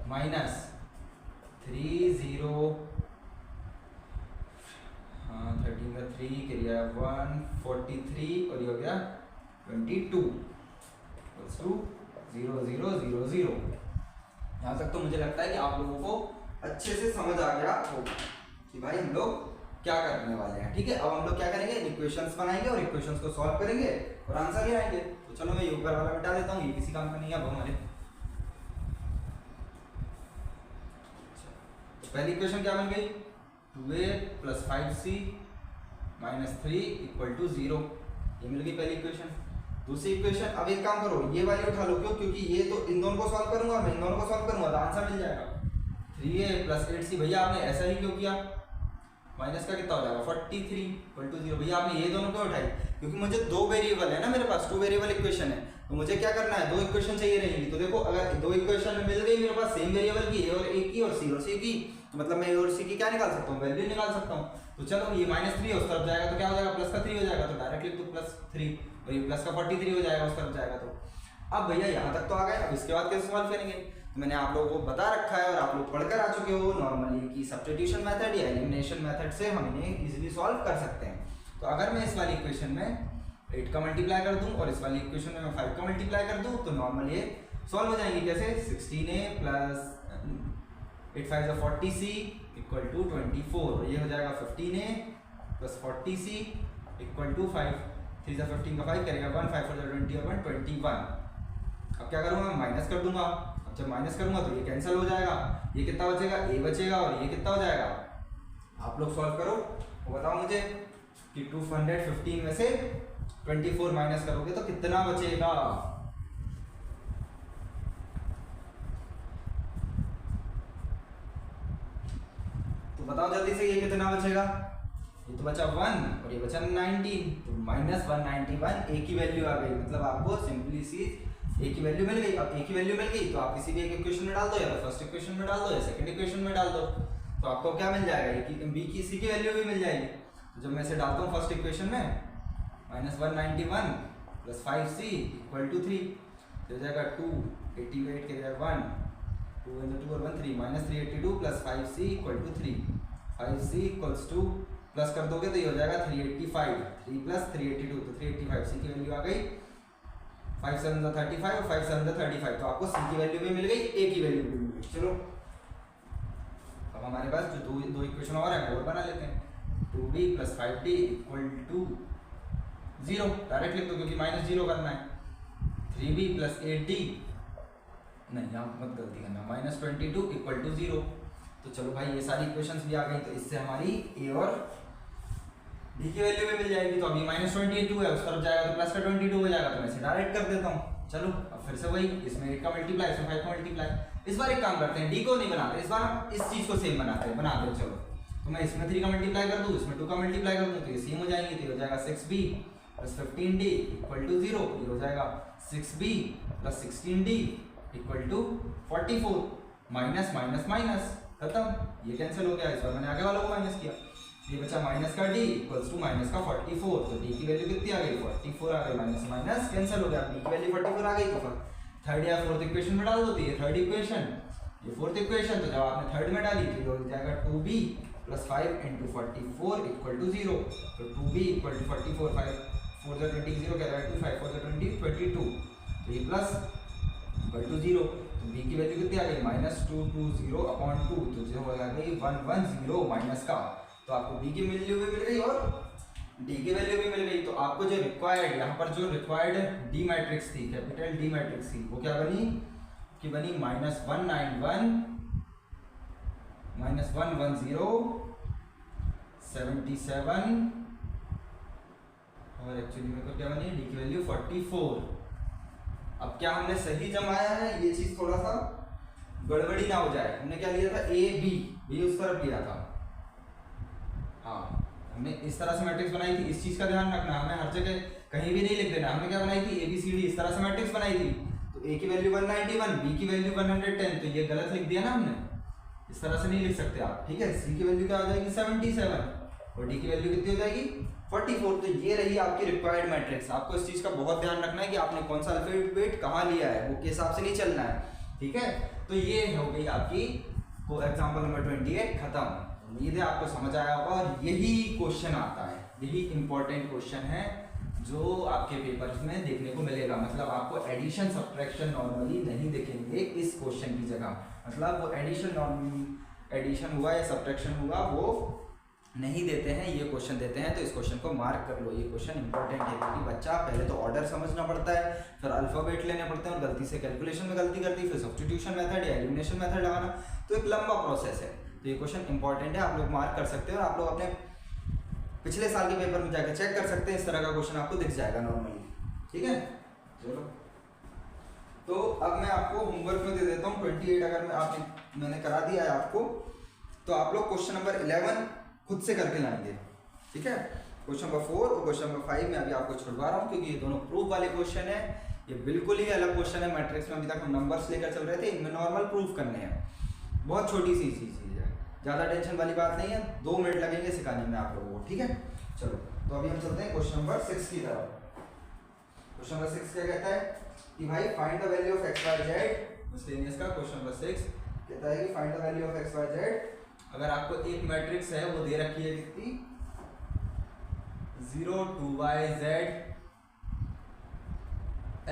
minus 3 0 13 का 3 के लिए 1 43 और ये हो गया 22 प्लस 2 0 0 0 0। यहाँ तक तो मुझे लगता है कि आप लोगों को अच्छे से समझ आ गया होगा कि भाई हम लोग क्या करने वाले हैं। ठीक है, अब हम लोग क्या करेंगे, इक्वेशंस बनाएंगे और इक्वेशंस को सॉल्व करेंगे और आंसर ले आएंगे। तो चलो मैं ऊपर वाला मिटा देता हूँ, ये किसी काम का नहीं है अब हमारे। तो पहली इक्वेशन क्या बन गई, 2a plus 5c minus 3 equal to 0। ये मिल गई पहली इक्वेशन। दूसरी इक्वेशन, अब एक काम करो ये वाली उठा लो। क्यों, क्योंकि ये तो इन दोनों को सॉल्व करूंगा, मैं इन दोनों को सॉल्व करूंगा तो आंसर मिल जाएगा 3a प्लस 8c। भैया आपने ऐसा ही क्यों किया, माइनस का कितना हो जाएगा 43 इक्वल टू 0। भैया आपने ये दोनों क्यों उठाई, क्योंकि मुझे दो वेरिएबल है ना मेरे पास, 2 वेरिएबल इक्वेशन है। तो मुझे क्या करना है, दो इक्वेशन चाहिए रहेंगी। तो देखो अगर दो इक्वेशन मिल गई मेरे पास सेम वेरिएबल की, a और a की और c और c की, तो मतलब मैं a और c की क्या निकाल सकता हूँ, वैल्यू निकाल सकता हूँ। तो चलो ये -3 है उस तरफ जाएगा तो क्या हो जाएगा, प्लस का 3 हो जाएगा, तो डायरेक्टली तो +3 और ये प्लस का 43 हो जाएगा उस तरफ जाएगा। तो अब भैया यहाँ तक तो आ गए, अब इसके बाद कैसे सॉल्व करेंगे। तो मैंने आप लोगों को बता रखा है और आप लोग पढ़कर आ चुके हो नॉर्मली कि सब्स्टिट्यूशन मेथड या एलिमिनेशन मेथड से हम इन्हें इजीली सॉल्व कर सकते हैं। तो अगर मैं इस वाली इक्वेशन में 8 का मल्टीप्लाई कर दूं और इस वाली इक्वेशन में मैं 5 का मल्टीप्लाई कर दूं तो नॉर्मल ये सॉल्व हो जाएंगी। कैसे, 16a plus 8 5 is 40c equal to 24। ये हो जाएगा 15a plus 40c equal to 5 3 से 15 का 5 करेगा 1 5 4 20 और 1 21। अब क्या करूँगा, माइनस कर दूंगा। अब जब माइनस करूंगा तो ये कैंसिल हो जाएगा, ये कितना बचेगा, a बचेगा और ये कितना हो जाएगा। आप लोग सॉल्व करो वो बताओ मुझे कि 215 में से 24 माइनस करोगे तो कितना बचेगा। तो बताओ जल्दी से ये कितना बचेगा। ये तो बचा 1 और ये बचा 19, तो -191 a की वैल्यू आ गई। मतलब आपको सिंपली सी a की वैल्यू मिल गई। अब a की वैल्यू मिल गई तो आप किसी भी एक इक्वेशन में डाल दो, या तो फर्स्ट इक्वेशन में डाल दो या सेकंड इक्वेशन में डाल दो, तो आपको क्या मिल जाएगा, a की b की c की वैल्यू भी मिल जाएगी। तो जब मैं इसे डालता हूँ फर्स्ट इक्वेशन में -191 प्लस 5c इक्वल टू 3, तो हो जाएगा 2 88 के जगह 1 2 इन 2 और 1 3 -382 plus 5c equal to 3 5c equals to plus कर दोगे तो ये हो जाएगा 385 3 प्लस 382 तो 385 c की वैल्यू आ गई। 5 7 35 और 5 7 35, तो आपको c की वैल्यू भी मिल गई, a की वैल्यू भी मिल गई। चलो अब हमारे पास जो दो इक्वेशन और है वो बना लेते हैं। 2b plus 5d equal to 0 direct लिख दो क्योंकि -0 करना है। 3b प्लस 8d, नहीं यहाँ मत गलती करना, -22 इक्वल टू 0। तो चलो भाई ये सारी इक्वेशंस भी आ गई, तो इससे हमारी a और d की वैल्यू भी मिल जाएगी। तो अभी -22 है उस तरफ जाएगा तो प्लस का 22 हो जाएगा, तो मैं इसे डायरेक्ट कर देता हूँ। चलो अब फिर से वही, इसमें 8 का मल्टीप्लाई, इसमें 5 का मल्टीप्लाई। इस बार एक काम करते हैं, d को नहीं बनाते, इस बार हम इस चीज को सेम बनाते हैं। चलो तो मैं इसमें 3 का मल्टीप्लाई कर दूँ, इसमें 2 का मल्टीप्लाई कर दूँ, तो ये सेम हो जाएंगे। तो हो जाएगा 6b plus 15d equal to 0। ये हो जाएगा 6b plus 16d equal to 44 minus minus minus खत्म, ये कैंसिल हो गया, इस बार मैंने आगे वालों को माइनस किया, ये बचा माइनस का डी इक्वल्स टू माइनस का 44, तो डी की वैल्यू कितनी आ गई 44 आ गई, माइनस माइनस कैंसिल हो गया, डी की वैल्यू 44 आ गई, तो फिर थर्ड या फोर्थ इक्वेशन में डाल दो, तो ये थर्ड इक्वेशन, ये फोर्थ इक्वेशन, तो जब आपने थर्ड में डाली तो ये हो जाएगा 2b + 5 × 44 = 0, तो 2b = 44, 5 4 * 20 0 क्या रहेगा 2, 5 4 * 20 22, तो ये प्लस = 0, तो b की वैल्यू कितनी आ गई -220/2, तो जो हो गई 110 माइनस का, तो आपको b की वैल्यू भी मिल गई और d की वैल्यू भी मिल गई, तो आपको जो रिक्वायर्ड यहाँ पर जो रिक्वायर्ड डी मैट्रिक्स थी, कैपिटल डी मैट्रिक्स थी, वो क्या बनी कि बनी -191 -110 77, और एक्चुअली मेरे को क्या बनी डी की वैल्यू 44। अब क्या हमने सही जमाया है, ये चीज थोड़ा सा गड़बड़ी ना हो जाए, हमने क्या लिया था ए बी उस तरफ लिया था, हाँ हमने इस तरह से मैट्रिक्स बनाई थी, इस चीज का ध्यान रखना, हमें हर जगह कहीं भी नहीं लिख देना, हमने क्या बनाई थी ABCD इस तरह से मैट्रिक्स बनाई थी, तो A की वैल्यू 191, B की वैल्यू 110, तो ये गलत लिख दिया ना हमने, इस तरह से नहीं लिख सकते आप, ठीक है। C की वैल्यू क्या हो जाएगी 77 और D की वैल्यू कितनी हो जाएगी 44, तो ये रही आपकी रिक्वायर्ड मैट्रिक्स। आपको इस चीज का बहुत ध्यान रखना है कि आपने कौन सा अल्फाबेट कहाँ लिया है, वो के हिसाब से नहीं चलना है, ठीक है। तो ये हो गई आपकी एग्जाम्पल नंबर 28 खत्म। उम्मीद है आपको समझ आया होगा, और यही क्वेश्चन आता है, यही इंपॉर्टेंट क्वेश्चन है जो आपके पेपर्स में देखने को मिलेगा। मतलब आपको एडिशन सब्ट्रैक्शन नॉर्मली नहीं दिखेंगे इस क्वेश्चन की जगह, मतलब वो एडिशन हुआ या सब्ट्रैक्शन हुआ वो नहीं देते हैं, ये क्वेश्चन देते हैं। तो इस क्वेश्चन को मार्क कर लो, ये क्वेश्चन इंपॉर्टेंट है, क्योंकि बच्चा पहले तो ऑर्डर समझना पड़ता है, फिर अल्फाबेट लेने पड़ते हैं, और गलती से कैलकुलेशन में गलती कर दी, फिर सब्स्टिट्यूशन मेथड या एलिमिनेशन मेथड लगाना, तो एक लंबा प्रोसेस है। तो ये क्वेश्चन इंपॉर्टेंट है, आप लोग मार्क कर सकते हो, और आप लोग अपने पिछले साल के पेपर में जाकर चेक कर सकते हैं, इस तरह का क्वेश्चन आपको दिख जाएगा नॉर्मली, ठीक है। चलो, तो अब मैं आपको होमवर्क में दे देता हूँ 28, अगर मैंने करा दिया है आपको, तो आप लोग क्वेश्चन नंबर 11 खुद से करके लाएंगे, ठीक है। क्वेश्चन नंबर 4 और क्वेश्चन नंबर 5 में अभी आपको छुड़वा रहा हूँ, क्योंकि ये दोनों प्रूफ वाले क्वेश्चन है, ये बिल्कुल ही अलग क्वेश्चन है। मैट्रिक्स में अभी तक हम नंबर्स लेकर चल रहे थे, इनमें नॉर्मल प्रूफ करने हैं, बहुत छोटी सी चीज़ है, ज़्यादा टेंशन वाली बात नहीं है, 2 मिनट लगेंगे सिखाने में आप लोगों को, ठीक है। चलो, तो अभी हम चलते हैं क्वेश्चन नंबर 6 की तरफ। क्वेश्चन नंबर 6 क्या कहता है कि भाई find the value of x y z, miscellaneous का क्वेश्चन नंबर 6 कहता है कि find the value of x y z। अगर आपको एक मैट्रिक्स है वो दे रखी है कितनी 0 2 y z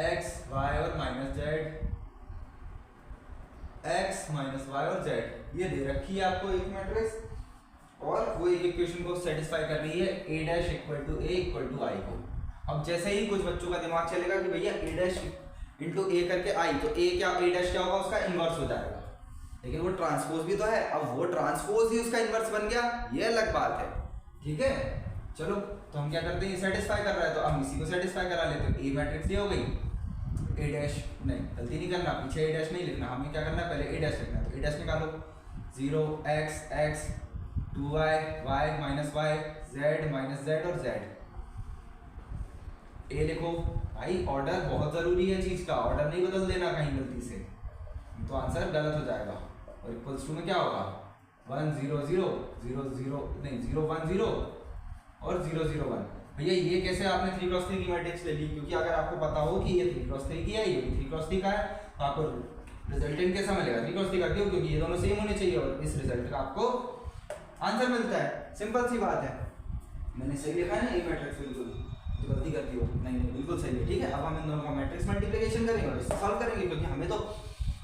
x y और minus z, x minus y और z, ये दे रखी है आपको एक मैट्रिक्स, और वो एक इक्वेशन को सेटिस्फाई कर रही है a dash equal to a equal to i को। अब जैसे ही कुछ बच्चों का दिमाग चलेगा कि भैया a डैश इंटू a करके i, तो a डैश क्या होगा, उसका इनवर्स हो जाएगा, लेकिन वो ट्रांसपोज भी तो है, अब वो ट्रांसपोज ही उसका इनवर्स बन गया, ये अलग बात है, ठीक है। चलो, तो हम क्या करते हैं, ये सेटिस्फाई कर रहा है तो हम इसी को सेटिस्फाई करा लेते हैं। a मैट्रिक्स ये हो गई, a डैश नहीं, गलती नहीं करना, पीछे a डैश नहीं लिखना, हमें क्या करना है पहले a डैश लिखना है, तो a डैश निकालो 0 x x 2y y minus y z minus z और z, a लिखो। भाई ऑर्डर बहुत जरूरी है चीज का, ऑर्डर नहीं बदल देना कहीं गलती से, तो आंसर गलत हो जाएगा। और इक्वल्स टू में क्या होगा 1 0 0 0 0 नहीं 0 1 0 और 0 0 1। भैया ये कैसे आपने 3x3 की मैट्रिक्स ले ली, क्योंकि अगर आपको पता हो कि ये 3x3 की है, ये भी 3x3 का है, तो आपको रिजल्टेंट कैसा मिलेगा 3x3 का, क्यों, क्योंकि ये दोनों सेम होने चाहिए, और इस रिजल्ट का आपको आंसर मिलता है। सिंपल सी बात है, मैंने सही लिखा है ना ये मैट्रिक्स, बिल्कुल तो गलती करती हो नहीं बिल्कुल सही है, ठीक है। अब हम इन दोनों का मैट्रिक्स मल्टीप्लिकेशन करेंगे और इससे सॉल्व करेंगे, क्योंकि हमें तो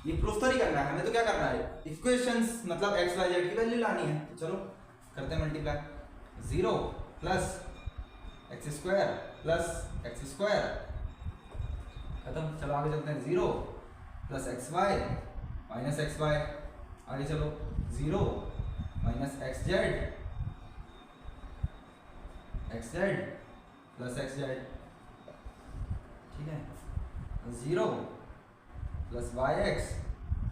ये प्रूफ तो नहीं करना है, हमें तो क्या करना है, इक्वेशंस मतलब x y z की वैल्यू लानी है। तो चलो करते हैं multiply, 0 plus x square plus x square, खत्म। चलो आगे चलते हैं, 0 प्लस xy माइनस xy, आगे चलो 0 माइनस xz प्लस xz, ठीक है। 0 plus yx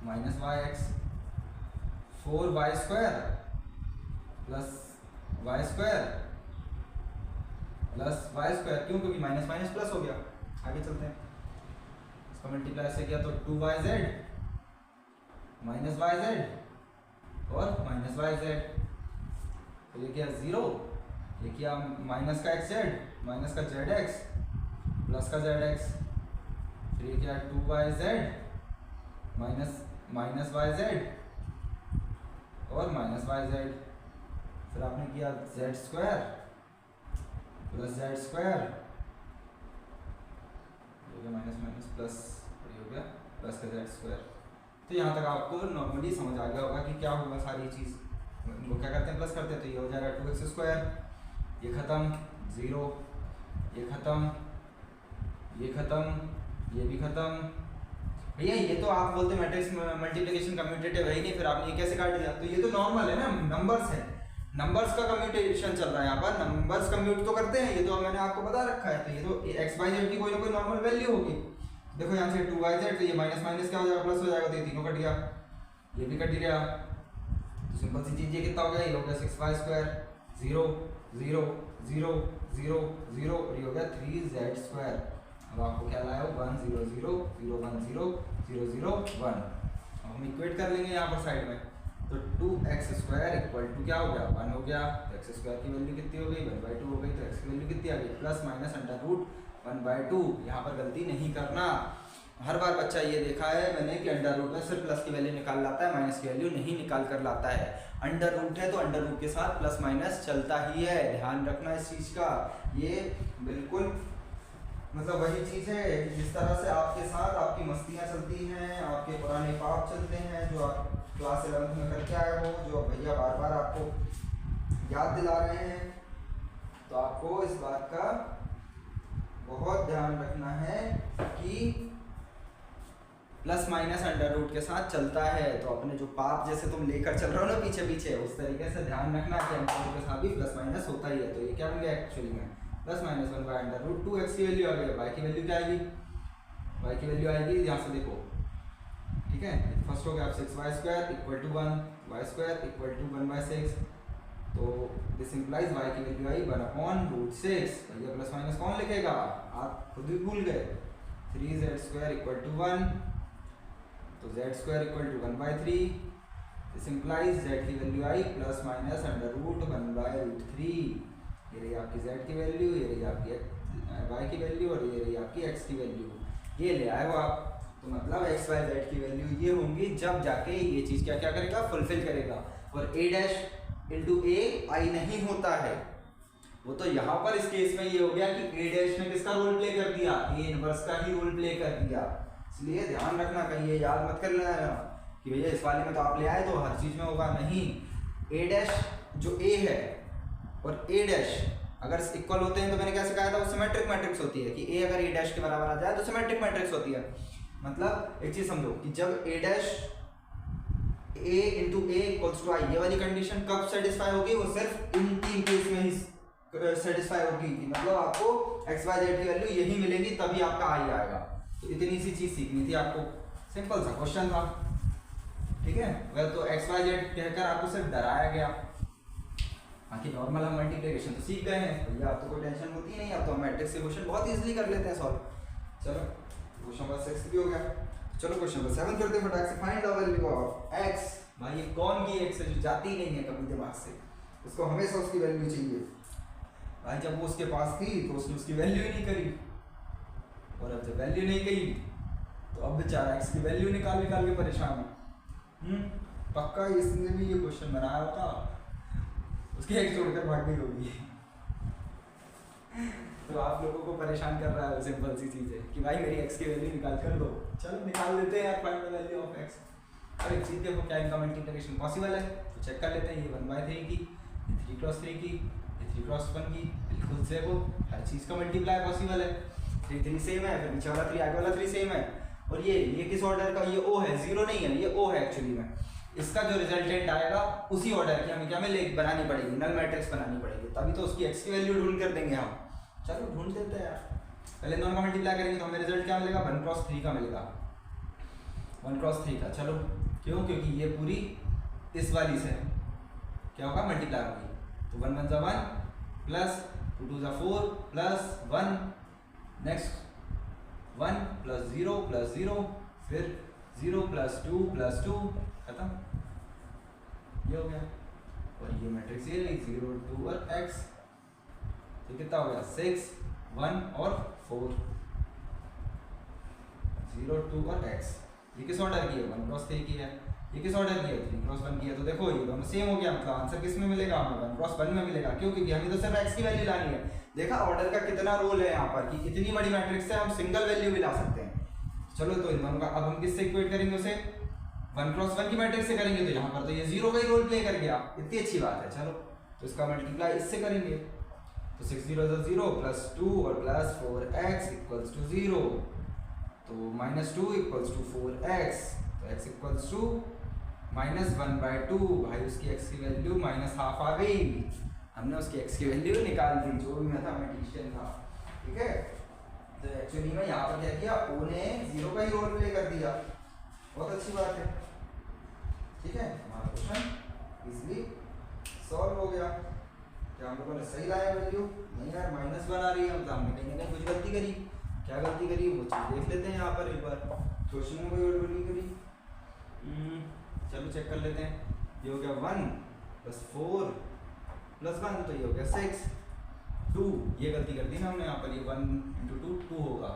minus yx, 4y square plus y square plus y square, क्यों, क्योंकि माइनस माइनस प्लस हो गया। आगे चलते हैं, इसका मल्टीप्लाई से किया तो 2yz माइनस yz और माइनस वाई जेड। तो ये क्या 0, ये क्या माइनस का एक्स जेड, माइनस का जेड एक्स प्लस का जेड एक्स, फिर ये क्या 2y z minus y z और माइनस वाई जेड, फिर आपने किया z square plus z square, हो गया माइनस माइनस प्लस, ये हो गया प्लस का जेड स्क्वायर। तो यहाँ तक आपको नॉर्मली समझ आ गया होगा कि क्या होगा सारी चीज़, वो क्या करते हैं प्लस करते हैं, तो ये हो जाएगा 2x स्क्वायर, ये खत्म 0, ये खत्म, ये खत्म, ये भी खत्म। भैया ये तो आप बोलते मैट्रिक्स मल्टीप्लिकेशन कम्यूटेटिव है ही नहीं, फिर आपने ये कैसे काट दिया? तो ये तो नॉर्मल है ना, नंबर्स है, नंबर्स का कम्यूटेशन चल रहा है यहाँ पर, नंबर्स कम्यूट तो करते हैं, ये तो मैंने आपको बता रखा है। तो ये तो एक्स वाई जेड की कोई ना कोई नॉर्मल वैल्यू होगी। देखो यहाँ से 2y/z, तो ये माइनस माइनस क्या हो जाएगा प्लस हो जाएगा, तो ये तीनों कट गया, ये भी कट गया। तो सिंपल सी चीज ये कितना हो गया, ये हो गया 6y², 0 0 0 0 0 और ये हो गया 3z²। अब आपको क्या लाया हो 1 0 0 0 1 0 0 0 1। अब हम इक्वेट कर लेंगे यहाँ पर साइड में, तो 2x² इक्वल टू क्या हो गया 1 हो गया, तो x² की वैल्यू कितनी हो गई 1/2 हो गई, तो x की वैल्यू कितनी आ गई प्लस माइनस अंडर रूट 1/2। यहाँ पर गलती नहीं करना, हर बार बच्चा ये देखा है मैंने कि अंडर रूट में सिर्फ प्लस की वैल्यू निकाल लाता है, माइनस की वैल्यू नहीं निकाल कर लाता है। अंडर रूट है तो अंडर रूट के साथ प्लस माइनस चलता ही है, ध्यान रखना इस चीज़ का। ये बिल्कुल मतलब वही चीज़ है जिस तरह से आपके साथ आपकी मस्तियाँ चलती हैं, आपके पुराने पाप चलते हैं जो आप क्लास 11th में करके आए हो, जो भैया बार बार आपको याद दिला रहे हैं। तो आपको इस बात का बहुत ध्यान रखना है कि प्लस माइनस अंडर रूट के साथ चलता है। तो अपने जो पाप जैसे तुम लेकर चल रहे हो ना पीछे पीछे, उस तरीके से ध्यान रखना कि अंडर रूट के साथ भी प्लस माइनस होता ही है। तो ये क्या बन गया एक्चुअली में प्लस माइनस 1/√ 2x की वैल्यू आ गई। y की वैल्यू क्या आएगी, y की वैल्यू आएगी यहाँ से देखो, ठीक है। फर्स्ट हो गया 6y² equal to 1, y² equal to 1/6। तो दिस इंप्लाइज y की वैल्यू आई 1/√6। भैया प्लस माइनस कौन लिखेगा, आप खुद भी भूल गए। 3z² इक्वल टू 1, तो z² equal to 1/3। This implies z की वैल्यू आई प्लस माइनस अंडर रूट 1/√3। ये रही आपकी z की वैल्यू, ये रही आपकी y की वैल्यू और ये रही आपकी x की वैल्यू। ये ले आए हो आप। तो मतलब x y z की वैल्यू ये होंगी जब जाके ये चीज़ क्या क्या करेगा फुलफिल करेगा। और a' इंटू a आई नहीं होता है, वो तो यहाँ पर इस केस में ये हो गया कि a' ने किसका रोल प्ले कर दिया, a इनवर्स का ही रोल प्ले कर दिया। इसलिए ध्यान रखना, कहीं ये याद मत कर लेना कि भैया इस वाले में तो आप ले आए तो हर चीज़ में होगा, नहीं। a' जो a है और a' अगर इक्वल होते हैं तो मैंने क्या सिखाया था, वो सिमेट्रिक मैट्रिक्स होती है कि a अगर a' के बराबर आ जाए तो सिमेट्रिक मैट्रिक्स होती है। मतलब एक चीज़ समझो कि जब a into a equals to i, ये वाली कंडीशन कब सेटिस्फाई होगी, वो सिर्फ इन तीन केस में ही सेटिस्फाई होगी। मतलब आपको x y z की वैल्यू यही मिलेगी तभी आपका i आएगा। तो इतनी सी चीज़ सीखनी थी आपको, सिंपल सा क्वेश्चन था, ठीक है। वह तो x y z कहकर आपको सिर्फ डराया गया, बाकी नॉर्मल हम मल्टीप्लिकेशन तो सीख गए हैं भैया, अब तो कोई टेंशन होती ही नहीं। अब तो हम मैट्रिक्स के क्वेश्चन बहुत इजीली कर लेते हैं सॉल्व। चलो क्वेश्चन नंबर 6 भी हो गया। चलो क्वेश्चन नंबर 7 करते हैं फटाक से। Find the value of x। भाई ये कौन की x है जो जाती नहीं है कभी दिमाग से, उसको हमेशा उसकी वैल्यू चाहिए। भाई जब वो उसके पास थी तो उसने उसकी वैल्यू ही नहीं करी, और अब जब वैल्यू नहीं करी तो अब बेचारा x की वैल्यू निकाल निकाल के परेशान है। पक्का इसने भी ये क्वेश्चन बनाया होता, उसकी एक छोड़कर भाग गई होगी। तो आप लोगों को परेशान कर रहा है, सिंपल सी चीज़ है कि भाई मेरी x की वैल्यू निकाल कर दो। चलो निकाल लेते हैं यार, find the value of x। अब एक चीज़ देखो, क्या इनका मल्टीप्लिकेशन पॉसिबल है, तो चेक कर लेते हैं। ये 1/3 की, ये 3x3 की, ये 3x1 की, बिल्कुल से वो हर चीज़ का मल्टीप्लाई पॉसिबल है। 3 3 सेम है, फिर नीचे वाला 3 आगे वाला 3 सेम है। और ये किस ऑर्डर का, ये O है, 0 नहीं है, ये O है एक्चुअली में। इसका जो रिजल्टेंट आएगा उसी ऑर्डर की हमें क्या में बनानी पड़ेगी, नल मैट्रिक्स बनानी पड़ेगी, तभी तो उसकी x की वैल्यू ढूंढ कर देंगे हम। चलो ढूंढ देते हैं यार। पहले दोनों का मल्टीप्लाई करेंगे तो हमें रिजल्ट क्या मिलेगा, 1x3 का मिलेगा, 1x3 का। चलो क्यों, क्योंकि ये पूरी इस वाली से क्या होगा मल्टीप्लाई होगी, तो 1 1 1 plus 2 2 4 plus 1, next 1 plus 0 plus 0, फिर 0 प्लस 2 प्लस 2, खत्म। ये हो गया, और ये मैट्रिक्स ये रही 0 2 और x, तो कितना हो गया 6 1 और 4, 0 2 और x। ये किस ऑर्डर की है 1 क्रॉस 3 की है, ये किस ऑर्डर की है 3 क्रॉस 1 की है। तो देखो ये दोनों सेम हो गया, मतलब आंसर किस में मिलेगा हमें 1 क्रॉस 1 में मिलेगा। क्यों? क्योंकि हमें तो सिर्फ x की वैल्यू लानी है। देखा ऑर्डर का कितना रोल है यहाँ पर, कि इतनी बड़ी मैट्रिक्स है हम सिंगल वैल्यू भी ला सकते हैं। चलो तो इन दोनों का अब हम किससे इक्वेट करेंगे उसे, 1 क्रॉस 1 की मैट्रिक्स से करेंगे। तो यहाँ पर तो ये 0 का ही रोल प्ले कर गया, इतनी अच्छी बात है। चलो तो इसका मल्टीप्लाई इससे करेंगे, तो 6 0 0 प्लस 2 और प्लस 4x इक्वल्स टू 0, तो -2 इक्वल्स टू 4x, तो x इक्वल्स टू -1/2। भाई उसकी x की वैल्यू -½ आ गई, हमने उसकी x की वैल्यू निकाल दी, जो भी मैथमेटिशियन था। ठीक है, तो एक्चुअली में यहाँ पर क्या किया, o ने 0 का ही रोल प्ले कर दिया, बहुत अच्छी बात है। ठीक है, हमारा क्वेश्चन इजली सॉल्व हो गया। क्या हम लोगों ने सही लाया वैल्यू? नहीं यार, -1 आ रही है, मतलब हमने कहीं ना कहीं कुछ गलती करी। क्या गलती करी वो चीज़ देख लेते हैं यहाँ पर एक बार। क्वेश्चन में कोई गड़बड़ी करी, चलो चेक कर लेते हैं। ये हो गया 1 + 4 + 1, तो ये हो गया 6 2, ये गलती कर दी ना हमने यहाँ पर, ये 1 × 2 2 होगा,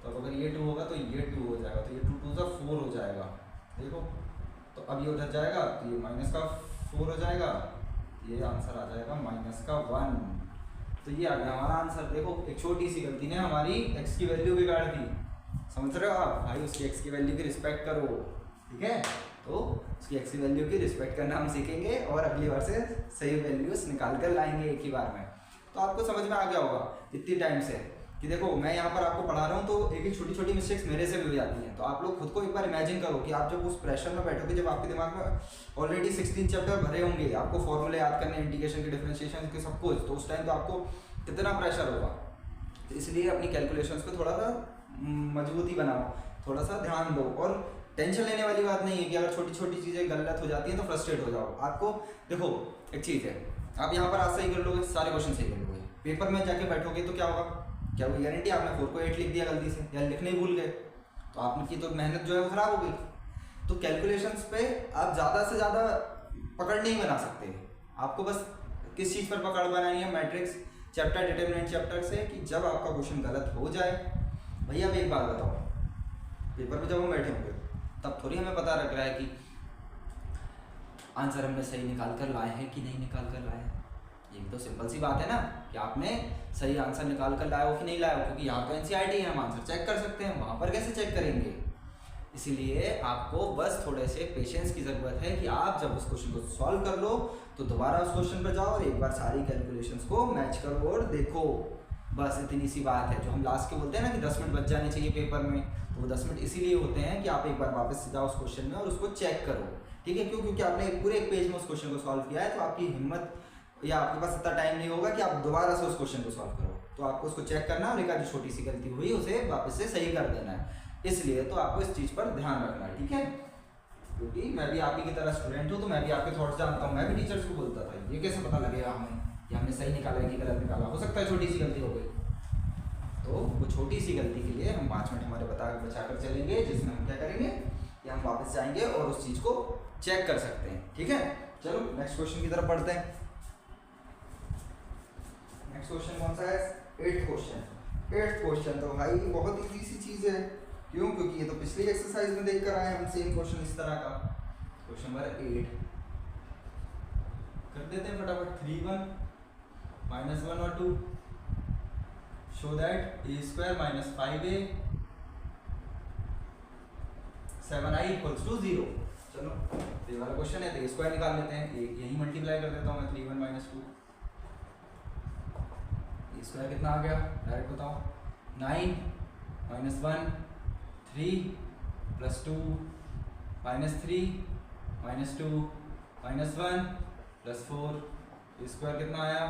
तो अब अगर ये 2 होगा तो ये 2 हो जाएगा, तो ये 2 2 = 4 हो जाएगा। देखो तो अब ये उधर जाएगा तो ये -4 हो जाएगा, ये आंसर आ जाएगा -1। तो ये आ गया हमारा आंसर। देखो एक छोटी सी गलती ने हमारी x की वैल्यू बिगाड़ दी, समझ रहे हो आप? भाई उसकी x की वैल्यू की रिस्पेक्ट करो, ठीक है? तो उसकी x की वैल्यू की रिस्पेक्ट करना हम सीखेंगे और अगली बार से सही वैल्यूज निकाल कर लाएंगे एक ही बार में। तो आपको समझ में आ गया होगा इतनी टाइम से कि देखो मैं यहाँ पर आपको पढ़ा रहा हूँ, तो एक छोटी छोटी मिस्टेक्स मेरे से भी हो जाती हैं। तो आप लोग खुद को एक बार इमेजिन करो कि आप जब उस प्रेशर में बैठोगे, जब आपके दिमाग में ऑलरेडी 16 चैप्टर भरे होंगे, आपको फॉर्मूले याद करने, इंटीग्रेशन के, डिफरेंशिएशन के, सब कुछ, तो उस टाइम तो आपको कितना प्रेशर होगा। तो इसलिए अपनी कैलकुलेशंस पे थोड़ा सा मजबूती बनाओ, थोड़ा सा ध्यान दो, और टेंशन लेने वाली बात नहीं है कि अगर छोटी छोटी चीज़ें गलत हो जाती हैं तो फ्रस्ट्रेट हो जाओ। आपको देखो एक चीज़ है, आप यहाँ पर आज सही कर लोगे, सारे क्वेश्चन सही कर लोगे, पेपर में जाके बैठोगे तो क्या होगा? क्या वो गारंटी आपने 4 को 8 लिख दिया गलती से, या लिखने ही भूल गए, तो आपकी तो मेहनत जो है वो खराब हो गई। तो कैलकुलेशंस पे आप ज़्यादा से ज़्यादा पकड़ नहीं बना सकते। आपको बस किस चीज़ पर पकड़ बनानी है? मैट्रिक्स चैप्टर, डिटरमिनेंट चैप्टर से, कि जब आपका क्वेश्चन गलत हो जाए, भैया अब एक बात बताओ, पेपर में जब हम बैठे होंगे तब थोड़ी हमें पता लग रहा है कि आंसर हमने सही निकाल कर लाए हैं कि नहीं निकाल कर लाए हैं। ये तो सिंपल सी बात है ना कि आपने सही आंसर निकाल कर लाया हो कि नहीं लाया हो, क्योंकि यहाँ तो एनसीईआरटी है, हम आंसर चेक कर सकते हैं, वहाँ पर कैसे चेक करेंगे? इसीलिए आपको बस थोड़े से पेशेंस की ज़रूरत है कि आप जब उस क्वेश्चन को सॉल्व कर लो तो दोबारा उस क्वेश्चन पर जाओ और एक बार सारी कैलकुलेशंस को मैच करो और देखो, बस इतनी सी बात है। जो हम लास्ट के बोलते हैं ना कि 10 मिनट बच जाने चाहिए पेपर में, तो वो 10 मिनट इसीलिए होते हैं कि आप एक बार वापस से जाओ उस क्वेश्चन में और उसको चेक करो, ठीक है? क्यों? क्योंकि आपने पूरे एक पेज में उस क्वेश्चन को सॉल्व किया है, तो आपकी हिम्मत या आपके पास इतना टाइम नहीं होगा कि आप दोबारा से उस क्वेश्चन को सॉल्व करो। तो आपको उसको चेक करना और एक आधी छोटी सी गलती हुई उसे वापस से सही कर देना है। इसलिए तो आपको इस चीज़ पर ध्यान रखना है, ठीक है? क्योंकि मैं भी आप ही की तरह स्टूडेंट हूँ, तो मैं भी आपके थॉट्स जानता हूँ। मैं भी टीचर्स को बोलता था ये कैसे पता लगेगा हमें कि हमने सही निकाला है कि गलत निकाला, हो सकता है छोटी सी गलती हो गई। तो वो छोटी सी गलती के लिए हम 5 मिनट हमारे बचा कर चलेंगे, जिसमें हम क्या करेंगे कि हम वापस जाएंगे और उस चीज़ को चेक कर सकते हैं, ठीक है? चलो नेक्स्ट क्वेश्चन की तरफ बढ़ते हैं। नेक्स्ट क्वेश्चन कौन सा है? 8th question. तो भाई बहुत इजी सी चीज़ है। क्यों? क्योंकि ये तो पिछली एक्सरसाइज में देख कर आए हम सेम क्वेश्चन इस तरह का। क्वेश्चन नंबर 8 कर देते हैं फटाफट। 3 1 -1 और 2 show that a² - 5a 7i = 0। चलो ये वाला क्वेश्चन है, तो a² निकाल लेते हैं, यही मल्टीप्लाई कर देता हूँ मैं। 3 1 - 2 a² कितना आ गया डायरेक्ट बताओ? 9 - 1 3 + 2 -3 -2 -1 + 4 a² कितना आया?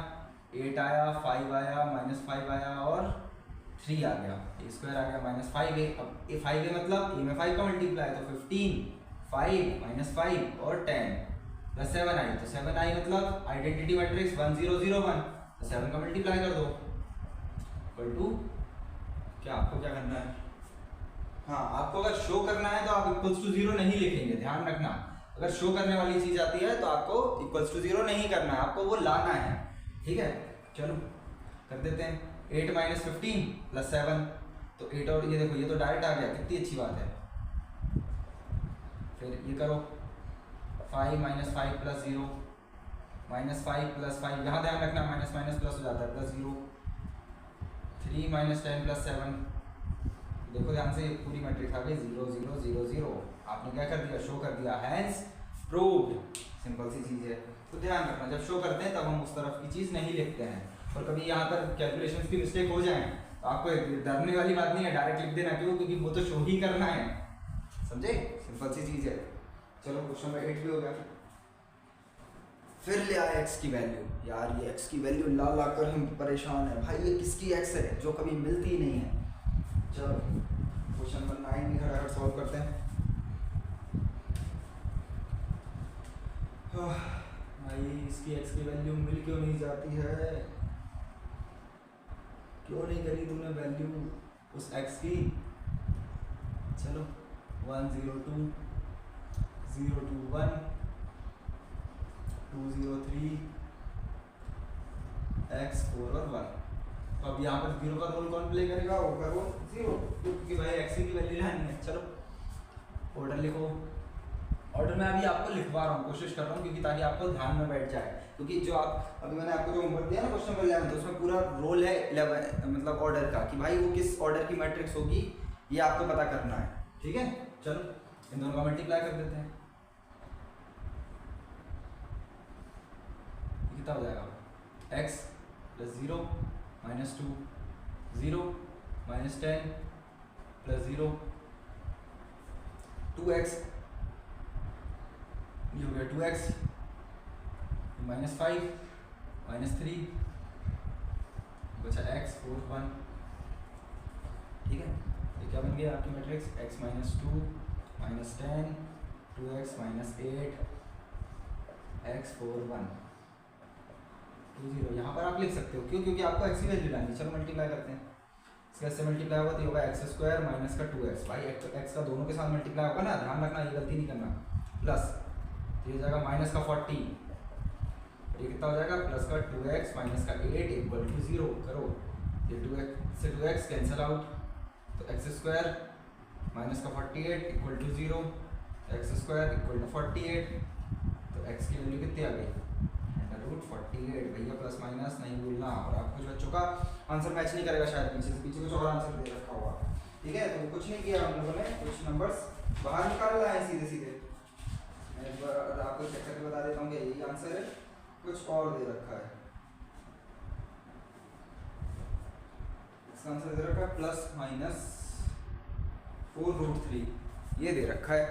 8 आया, 5 आया, -5 आया और 3 आ गया। a² आ गया -5a। अब ये 5a मतलब a में 5 का मल्टीप्लाई, तो 15 5 -5 और 10 + 7i। तो 7i मतलब आइडेंटिटी मैट्रिक्स 1 0 0 1, तो 7 का मल्टीप्लाई कर दो इक्वल टू क्या? आपको क्या करना है? हाँ, आपको अगर शो करना है तो आप = 0 नहीं लिखेंगे, ध्यान रखना। अगर शो करने वाली चीज़ आती है तो आपको इक्वल्स टू 0 नहीं करना है, आपको वो लाना है। ठीक है, चलो कर देते हैं। 8 - 15 + 7, तो 8 और ये देखो ये तो डायरेक्ट आ गया, कितनी अच्छी बात है। फिर ये करो 5 - 5 + 0 -5 + 5, यहाँ ध्यान रखना माइनस माइनस प्लस हो जाता है, +0। 3 - 10 + 7, देखो ध्यान से पूरी मैट्रिक्स आ गई 0 0 0 0। आपने क्या कर दिया, शो कर दिया, हैंस प्रूव्ड। सिंपल सी चीज़ है, तो ध्यान रखना जब शो करते हैं तब हम उस तरफ की चीज़ नहीं लिखते हैं। और कभी यहाँ पर कैलकुलेशंस की मिस्टेक हो जाए तो आपको डरने वाली बात नहीं है, डायरेक्ट लिख देना। क्यों? क्योंकि वो तो शो ही करना है, समझे? सिंपल सी चीज़ है। चलो क्वेश्चन नंबर 8 भी हो गया। फिर ले आया x की वैल्यू। यार ये x की वैल्यू ला ला कर हम परेशान है भाई, ये किसकी x है जो कभी मिलती ही नहीं है। चलो क्वेश्चन नंबर 9 भी खड़ा कर सॉल्व करते हैं। भाई इसकी x की वैल्यू मिल क्यों नहीं जाती है? क्यों नहीं करी तूने वैल्यू उस x की? चलो 1 0 2 0 2 1 2 0 3 x 4 और 1। तो अब यहाँ पर 0 का रोल कौन प्ले करेगा? होगा रोल 0, क्योंकि भाई x की वैल्यू लानी है। चलो ऑर्डर लिखो। ऑर्डर में अभी आपको लिखवा रहा हूँ, कोशिश कर रहा हूँ क्योंकि ताकि आपको ध्यान में बैठ जाए। क्योंकि जो आप अभी मैंने आपको जो होमवर्क दिया ना क्वेश्चन नंबर 11, तो उसमें पूरा रोल है 11 मतलब ऑर्डर का, कि भाई वो किस ऑर्डर की मैट्रिक्स होगी ये आपको पता करना है। ठीक है, चलो इन दोनों का मल्टीप्लाई कर देते हैं। कितना हो जाएगा? x + 0 - 2 0 - 10 + 0 2x, ये हो गया 2x -5 -3 बचा x 4 1। ठीक है, ये क्या बन गया आपकी मैट्रिक्स? x - 2 -10 2x - 8 x 4 1 2 0। यहाँ पर आप लिख सकते हो, क्यों? क्योंकि आपको x की वैल्यू लानी है। चलो मल्टीप्लाई करते हैं। इसका से मल्टीप्लाई होगा तो होगा x² - 2x। भाई x का दोनों के साथ मल्टीप्लाई होगा ना, ध्यान रखना ये गलती नहीं करना। प्लस तो ये जाएगा -40, ये कितना हो जाएगा? प्लस का 2x - 8 = 0। करो ये 2x से 2x कैंसिल आउट, तो x² - 48 = 0, x² = 48। तो x की वैल्यू कितनी आ गई? √48। भैया प्लस माइनस नहीं भूलना। और आप कुछ बच्चों का आंसर मैच नहीं करेगा, शायद पीछे कुछ और आंसर दे रखा होगा। ठीक है, तो कुछ नहीं किया हम लोगों ने, कुछ नंबर्स बाहर निकाल लाए सीधे सीधे। मैं एक बार आपको चेक करके बता देता हूँ कि यही आंसर है, कुछ और दे रखा है। इसका आंसर दे रखा है ±4√3, ये दे रखा है।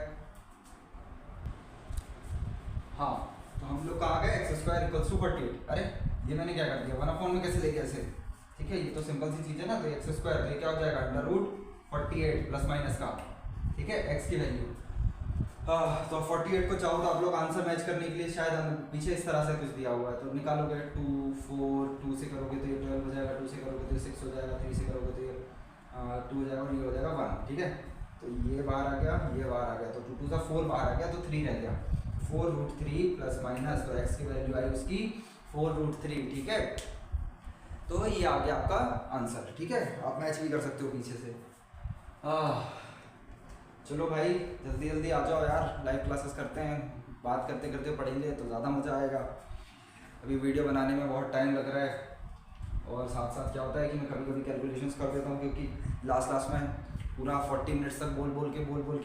हाँ, तो हम लोग कहाँ गए? x² = 48। अरे ये मैंने क्या कर दिया, 1/, में कैसे ले गया इसे? ठीक है, ये तो सिंपल सी चीज़ है ना। तो x², तो ये क्या हो जाएगा? √48 प्लस माइनस का। ठीक है, x की वैल्यू। तो 48 को चाहो तो आप लोग आंसर मैच करने के लिए शायद पीछे इस तरह से कुछ दिया हुआ है, तो निकालोगे 2 4 2 से करोगे तो ये 12 हो जाएगा, 2 से करोगे तो ये 6 हो जाएगा, 3 से करोगे तो ये 2 हो जाएगा और ये हो जाएगा 1। ठीक है, तो ये बाहर आ गया, ये बाहर आ गया, तो 2 2 सा 4 बाहर आ गया, तो 3 रह गया। 4√3 प्लस माइनस, तो x की वैल्यू आई उसकी 4√3। ठीक है, तो ये आ गया आपका आंसर। ठीक है, आप मैच भी कर सकते हो पीछे से। चलो भाई जल्दी जल्दी आ जाओ यार, लाइव क्लासेस करते हैं, बात करते करते पढ़ेंगे तो ज़्यादा मज़ा आएगा। अभी वीडियो बनाने में बहुत टाइम लग रहा है और साथ साथ क्या होता है कि मैं कभी कभी कैलकुलेशंस कर देता हूँ, क्योंकि लास्ट में पूरा 40 मिनट्स तक बोल के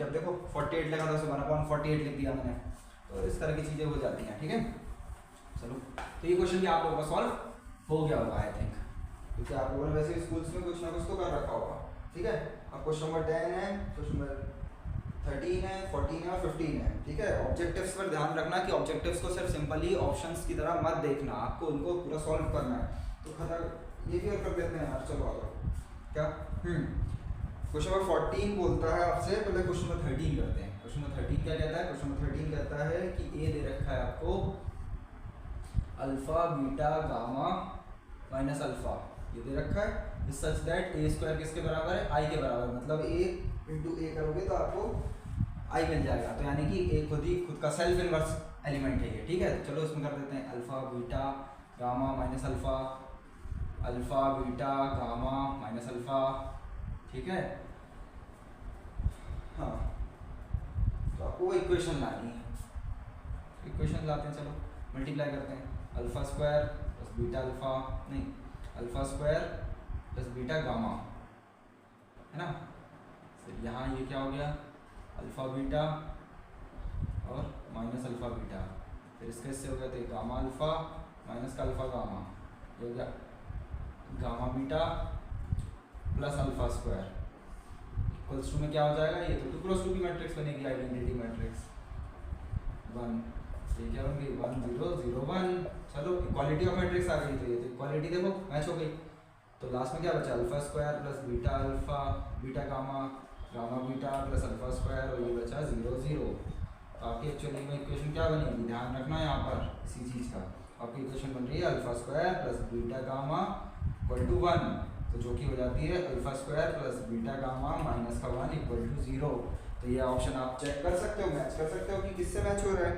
अब देखो 48 लगा था, 1/48 लिख दिया मैंने, तो इस तरह की चीज़ें हो जाती हैं। ठीक है, चलो तो ये क्वेश्चन भी आप लोगों का सॉल्व हो गया होगा आई थिंक, क्योंकि आप लोगों ने वैसे स्कूल्स में कुछ ना कुछ तो कर रखा होगा। ठीक है, अब क्वेश्चन नंबर 10 है, क्वेश्चन नंबर 13 है, 14 है और 15 है। ठीक है, ऑब्जेक्टिव्स पर ध्यान रखना कि ऑब्जेक्टिव्स को सिर्फ सिंपली ऑप्शंस की तरह मत देखना, आपको उनको पूरा सॉल्व करना है। तो खतर ये भी और कर देते हैं यार, चलो आ जाओ। क्या क्वेश्चन नंबर 14 बोलता है आपसे, पहले क्वेश्चन नंबर 13 करते हैं। क्वेश्चन नंबर 13 क्या कहता है? क्वेश्चन नंबर 13 कहता है कि ए दे रखा है आपको alpha beta gamma minus alpha, ये दे रखा है। इस सच दैट a² किसके बराबर है? i के बराबर, मतलब a × a करोगे तो आपको आई मिल जाएगा। तो यानी कि एक खुद का सेल्फ इनवर्स एलिमेंट है ये, ठीक है। तो चलो इसमें कर देते हैं alpha beta gamma minus alpha, alpha beta gamma minus alpha, ठीक है। हाँ, तो आपको वो इक्वेशन लानी है, इक्वेशन लाते हैं। चलो मल्टीप्लाई करते हैं, alpha square plus beta alpha, नहीं alpha square plus beta gamma, है ना। फिर यहाँ ये क्या हो गया, अल्फा बीटा और माइनस अल्फा बीटा, फिर इसके इससे हो गया तो गामा अल्फा माइनस का अल्फा गामा, ये हो गया gamma beta plus alpha square equals to में क्या हो जाएगा, ये तो 2 क्रॉस 2 की मैट्रिक्स बनेगी, आइडेंटिटी मैट्रिक्स 1, ये क्या होंगे 1 0 0 1। चलो इक्वालिटी ऑफ मैट्रिक्स आ गई, तो ये तो इक्वालिटी देखो मैच हो गई। तो लास्ट में क्या बचा, alpha square plus beta alpha beta gamma gamma beta plus alpha square, और ये बचा 0 0। तो आपकी एक्चुअली में इक्वेशन क्या बनेगी, ध्यान रखना है यहाँ पर इसी चीज़ का, आपकी इक्वेशन बन रही है alpha square plus beta gamma equal to 1, तो जो कि हो जाती है alpha square plus beta gamma minus का 1 इक्वल टू 0। तो ये ऑप्शन आप चेक कर सकते हो, मैच कर सकते हो कि किससे मैच हो रहा है,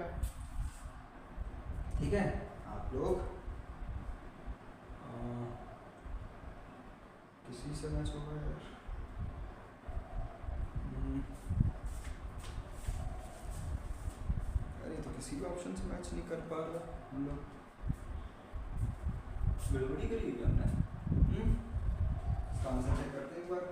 ठीक है। आप लोग किसी से मैच होगा यार, अरे तो किसी भी ऑप्शन से मैच नहीं कर पा रहा हम लोग, गड़बड़ी करी है हमने। इसका आंसर चेक करते हैं एक बार।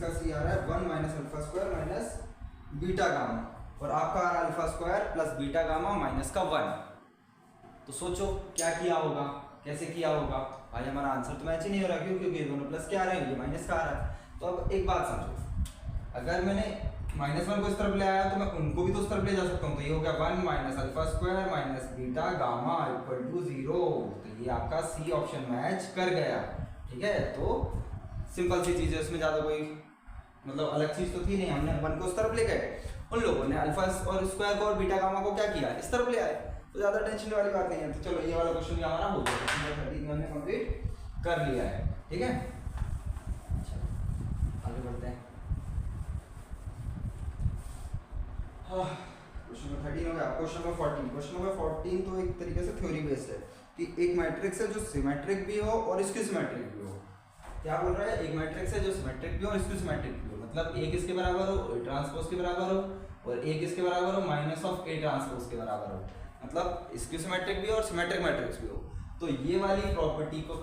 का सी आ रहा है 1 minus alpha square minus beta gamma, और आपका आ रहा है alpha square plus beta gamma minus का 1। तो सोचो क्या किया होगा, कैसे किया होगा भाई, हमारा आंसर तो मैच ही नहीं हो रहा, क्यों, क्योंकि ये दोनों प्लस क्या आ रहे हैं, ये माइनस का आ रहा है। तो अब एक बात समझो, अगर मैंने -1 को इस तरफ ले आया तो मैं उनको भी तो उस तरफ ले जा सकता हूँ। तो ये हो गया 1 minus alpha square minus beta gamma equal to 0। तो ये आपका सी ऑप्शन मैच कर गया, ठीक है। तो सिंपल सी चीज़ है, उसमें ज़्यादा कोई मतलब अलग चीज़ तो थी नहीं। हमने 1 को उस तरफ ले गए, उन लोगों ने अल्फा और स्क्वायर को और बीटा गामा को क्या किया, इस तरफ ले आए, तो ज़्यादा टेंशन वाली बात नहीं है। तो चलो ये वाला क्वेश्चन भी हमारा हो गया, क्वेश्चन 13 हमने कंप्लीट कर लिया है, ठीक है। आगे बढ़ते हैं, क्वेश्चन नंबर 13 हो गया। क्वेश्चन नंबर 14, क्वेश्चन नंबर 14 तो एक तरीके से थ्योरी बेस्ड है कि एक मैट्रिक्स है जो सिमेट्रिक भी हो और इसकी सिमेट्रिक भी हो। क्या बोल रहा है, एक मैट्रिक्स है जो सिमेट्रिक भी हो और इसकी सिमेट्रिक भी हो, मतलब एक इसके बराबर हो, ए ट्रांसपोज के बराबर हो, और एक इसके बराबर हो माइनस ऑफ ए ट्रांसपोज के बराबर हो, मतलब इसकी सिमेट्रिक भी हो और सिमेट्रिक मैट्रिक्स भी हो। तो ये वाली प्रॉपर्टी को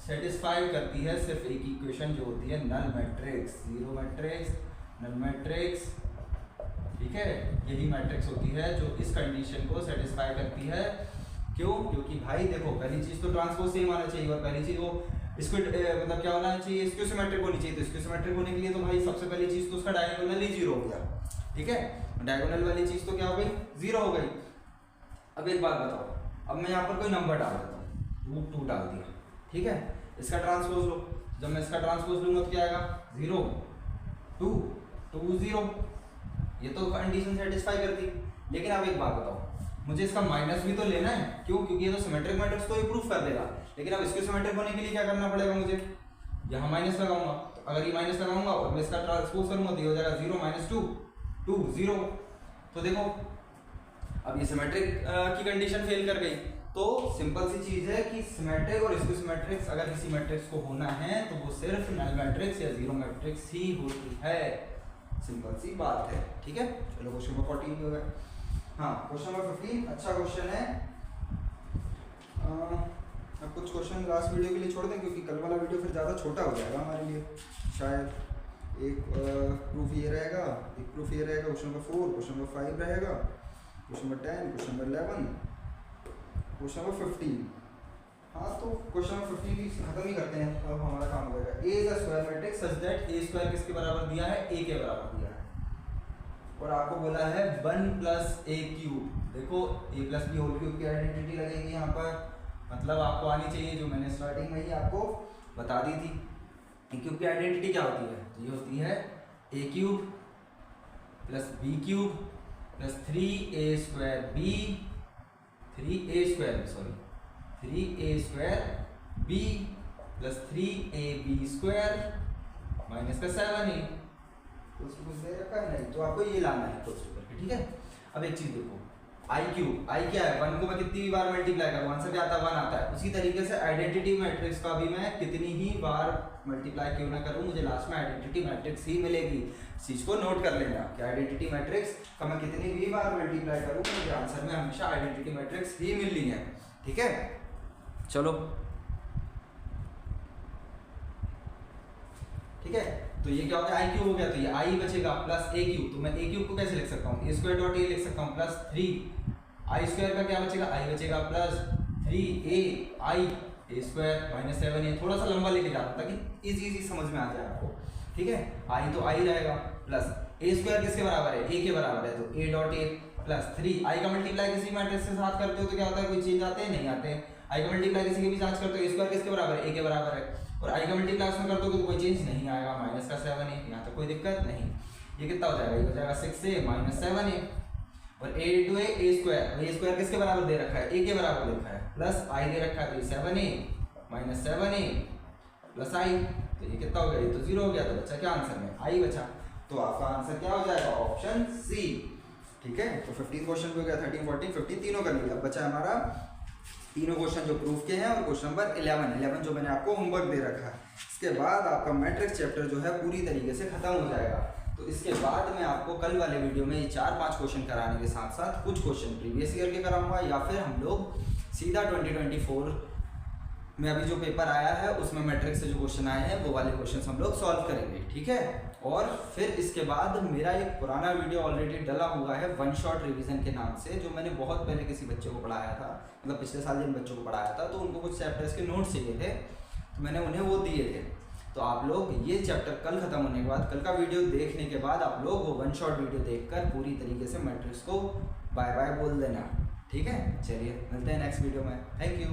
सेटिस्फाई करती है सिर्फ एक इक्वेशन जो होती है null matrix, zero matrix, null matrix, ठीक है। यही मैट्रिक्स होती है जो इस कंडीशन को सेटिस्फाई करती है। क्यों, क्योंकि भाई देखो पहली चीज तो ट्रांसपोज सेम आना चाहिए, और पहली चीज वो इसको मतलब क्या होना चाहिए, इसको सिमेट्रिक होनी चाहिए। तो इसको सिमेट्रिक होने के लिए तो भाई सबसे पहली चीज तो उसका डायगोनल ही 0 हो गया, ठीक है। डायगोनल वाली चीज तो क्या हो गई, 0 हो गई। अब एक बात बताओ, अब मैं यहाँ पर कोई नंबर डाल देता हूँ, √2 डाल दिया, ठीक है। इसका ट्रांसपोज लो, जब मैं इसका ट्रांसपोज लूंगा तो क्या आएगा, 0 2 2 0, ये तो कंडीशन सेटिस्फाई करती। लेकिन अब एक बात बताओ, मुझे इसका माइनस भी तो लेना है, क्यों, क्योंकि ये तो सिमेट्रिक मैट्रिक्स तो ये प्रूफ कर देगा। लेकिन अब इसके सिमेट्रिक होने के लिए क्या करना पड़ेगा, मुझे यहाँ माइनस लगाऊंगा। तो अगर ये माइनस लगाऊंगा और मैं इसका ट्रांसपोज करूंगा तो ये हो जाएगा 0 - 2 2 0। तो देखो अब ये सिमेट्रिक की कंडीशन फेल कर गई। तो सिंपल सी चीज है कि सिमेट्रिक और इसको सिमेट्रिक्स अगर किसी मैट्रिक्स को होना है तो वो सिर्फ नल मैट्रिक्स या जीरो मैट्रिक्स ही होती है, सिंपल सी बात है, ठीक है। चलो क्वेश्चन नंबर 14 हो गया। हाँ, क्वेश्चन नंबर 15 अच्छा क्वेश्चन है। अब कुछ क्वेश्चन लास्ट वीडियो के लिए छोड़ दें, क्योंकि कल वाला वीडियो फिर ज़्यादा छोटा हो जाएगा हमारे लिए शायद। एक प्रूफ ये रहेगा, एक प्रूफ ये रहेगा, क्वेश्चन नंबर 4, क्वेश्चन नंबर 5 रहेगा, question number 10, question number 11, question number 15। हाँ, तो क्वेश्चन नंबर 15 भी खत्म ही करते हैं, अब हमारा काम हो जाएगा। A is a square matrix such that A square किसके बराबर दिया है, ए के बराबर दिया है, और आपको बोला है 1 + a क्यूब। देखो a + b होल क्यूब की आइडेंटिटी लगेगी यहाँ पर, मतलब आपको आनी चाहिए, जो मैंने स्टार्टिंग में ही आपको बता दी थी। ए क्यूब की आइडेंटिटी क्या होती है, तो ये होती है a cube + b cube + 3a² b 3a² plus 3ab² minus का 7a। तो उसको कुछ दे रखा है नहीं, तो आपको ये लाना है इक्वल्स टू करके, ठीक है। अब एक चीज देखो, आई क्या है, 1 को मैं कितनी बार मल्टीप्लाई करूँ, आंसर क्या आता है 1 आता है। उसी तरीके से आइडेंटिटी मैट्रिक्स का भी मैं कितनी ही बार मल्टीप्लाई क्यों ना करूँ, मुझे लास्ट में आइडेंटिटी मैट्रिक्स ही मिलेगी। इस चीज को नोट कर लेना कि आइडेंटिटी मैट्रिक्स का मैं कितनी भी बार मल्टीप्लाई करूँ, मुझे आंसर में हमेशा आइडेंटिटी मैट्रिक्स ही मिलनी है, ठीक है। चलो ठीक है, तो ये क्या हो गया, आई क्यूब हो गया, तो ये आई बचेगा प्लस ए क्यूब। तो मैं ए क्यूब को कैसे लिख सकता हूँ, a² लिख सकता हूँ प्लस 3 आई² का क्या बचेगा, आई बचेगा प्लस 3a आई a² माइनस 7a। थोड़ा सा लंबा लेके जा रहा था ताकि इजी समझ में आ जाए आपको, ठीक है। आई तो आई रहेगा प्लस a² किसके बराबर है, a के बराबर है, तो a.a प्लस 3 आई का मल्टीप्लाई किसी मैट्रिक्स के साथ करते हो तो क्या होता है, कोई चेंज आते हैं, नहीं आते हैं। आई का मल्टीप्लाई किसी के भी साथ करते हो, a² किसके बराबर है, a के बराबर है, और आई का मल्टीप्लाई उसमें करते हो तो कोई चेंज नहीं आएगा, माइनस का 7a। यहाँ तक कोई दिक्कत नहीं। ये कितना हो जाएगा, ये हो जाएगा 6a माइनस 7a, और a into a² किसके बराबर दे रखा है, a के बराबर दे रखा है, प्लस i दे रखा है, तो 7a minus 7a plus i, तो ये कितना हो गया, ये तो 0 हो गया, तो बचा क्या आंसर में, i बचा। तो आपका आंसर क्या हो जाएगा, ऑप्शन सी, ठीक है। तो 15 क्वेश्चन हो गया, 13 14 15 तीनों कर लिया। अब बचा हमारा तीनों क्वेश्चन जो प्रूफ के हैं, और क्वेश्चन नंबर 11 जो मैंने आपको होमवर्क दे रखा है। इसके बाद आपका मैट्रिक्स चैप्टर जो है पूरी तरीके से खत्म हो जाएगा। तो इसके बाद मैं आपको कल वाले वीडियो में ये 4-5 क्वेश्चन कराने के साथ साथ कुछ क्वेश्चन प्रीवियस ईयर के कराऊंगा, या फिर हम लोग सीधा 2024 में अभी जो पेपर आया है उसमें मैट्रिक्स से जो क्वेश्चन आए हैं वो वाले क्वेश्चन हम लोग सॉल्व करेंगे, ठीक है। और फिर इसके बाद मेरा एक पुराना वीडियो ऑलरेडी डला हुआ है 1 शॉट रिवीजन के नाम से, जो मैंने बहुत पहले किसी बच्चे को पढ़ाया था, मतलब पिछले साल जिन बच्चों को पढ़ाया था, तो उनको कुछ चैप्टर्स के नोट्स चाहिए थे, तो मैंने उन्हें वो दिए थे। तो आप लोग ये चैप्टर कल खत्म होने के बाद, कल का वीडियो देखने के बाद आप लोग वो 1 शॉट वीडियो देखकर पूरी तरीके से मैट्रिक्स को बाय बाय बोल देना, ठीक है। चलिए मिलते हैं नेक्स्ट वीडियो में, थैंक यू।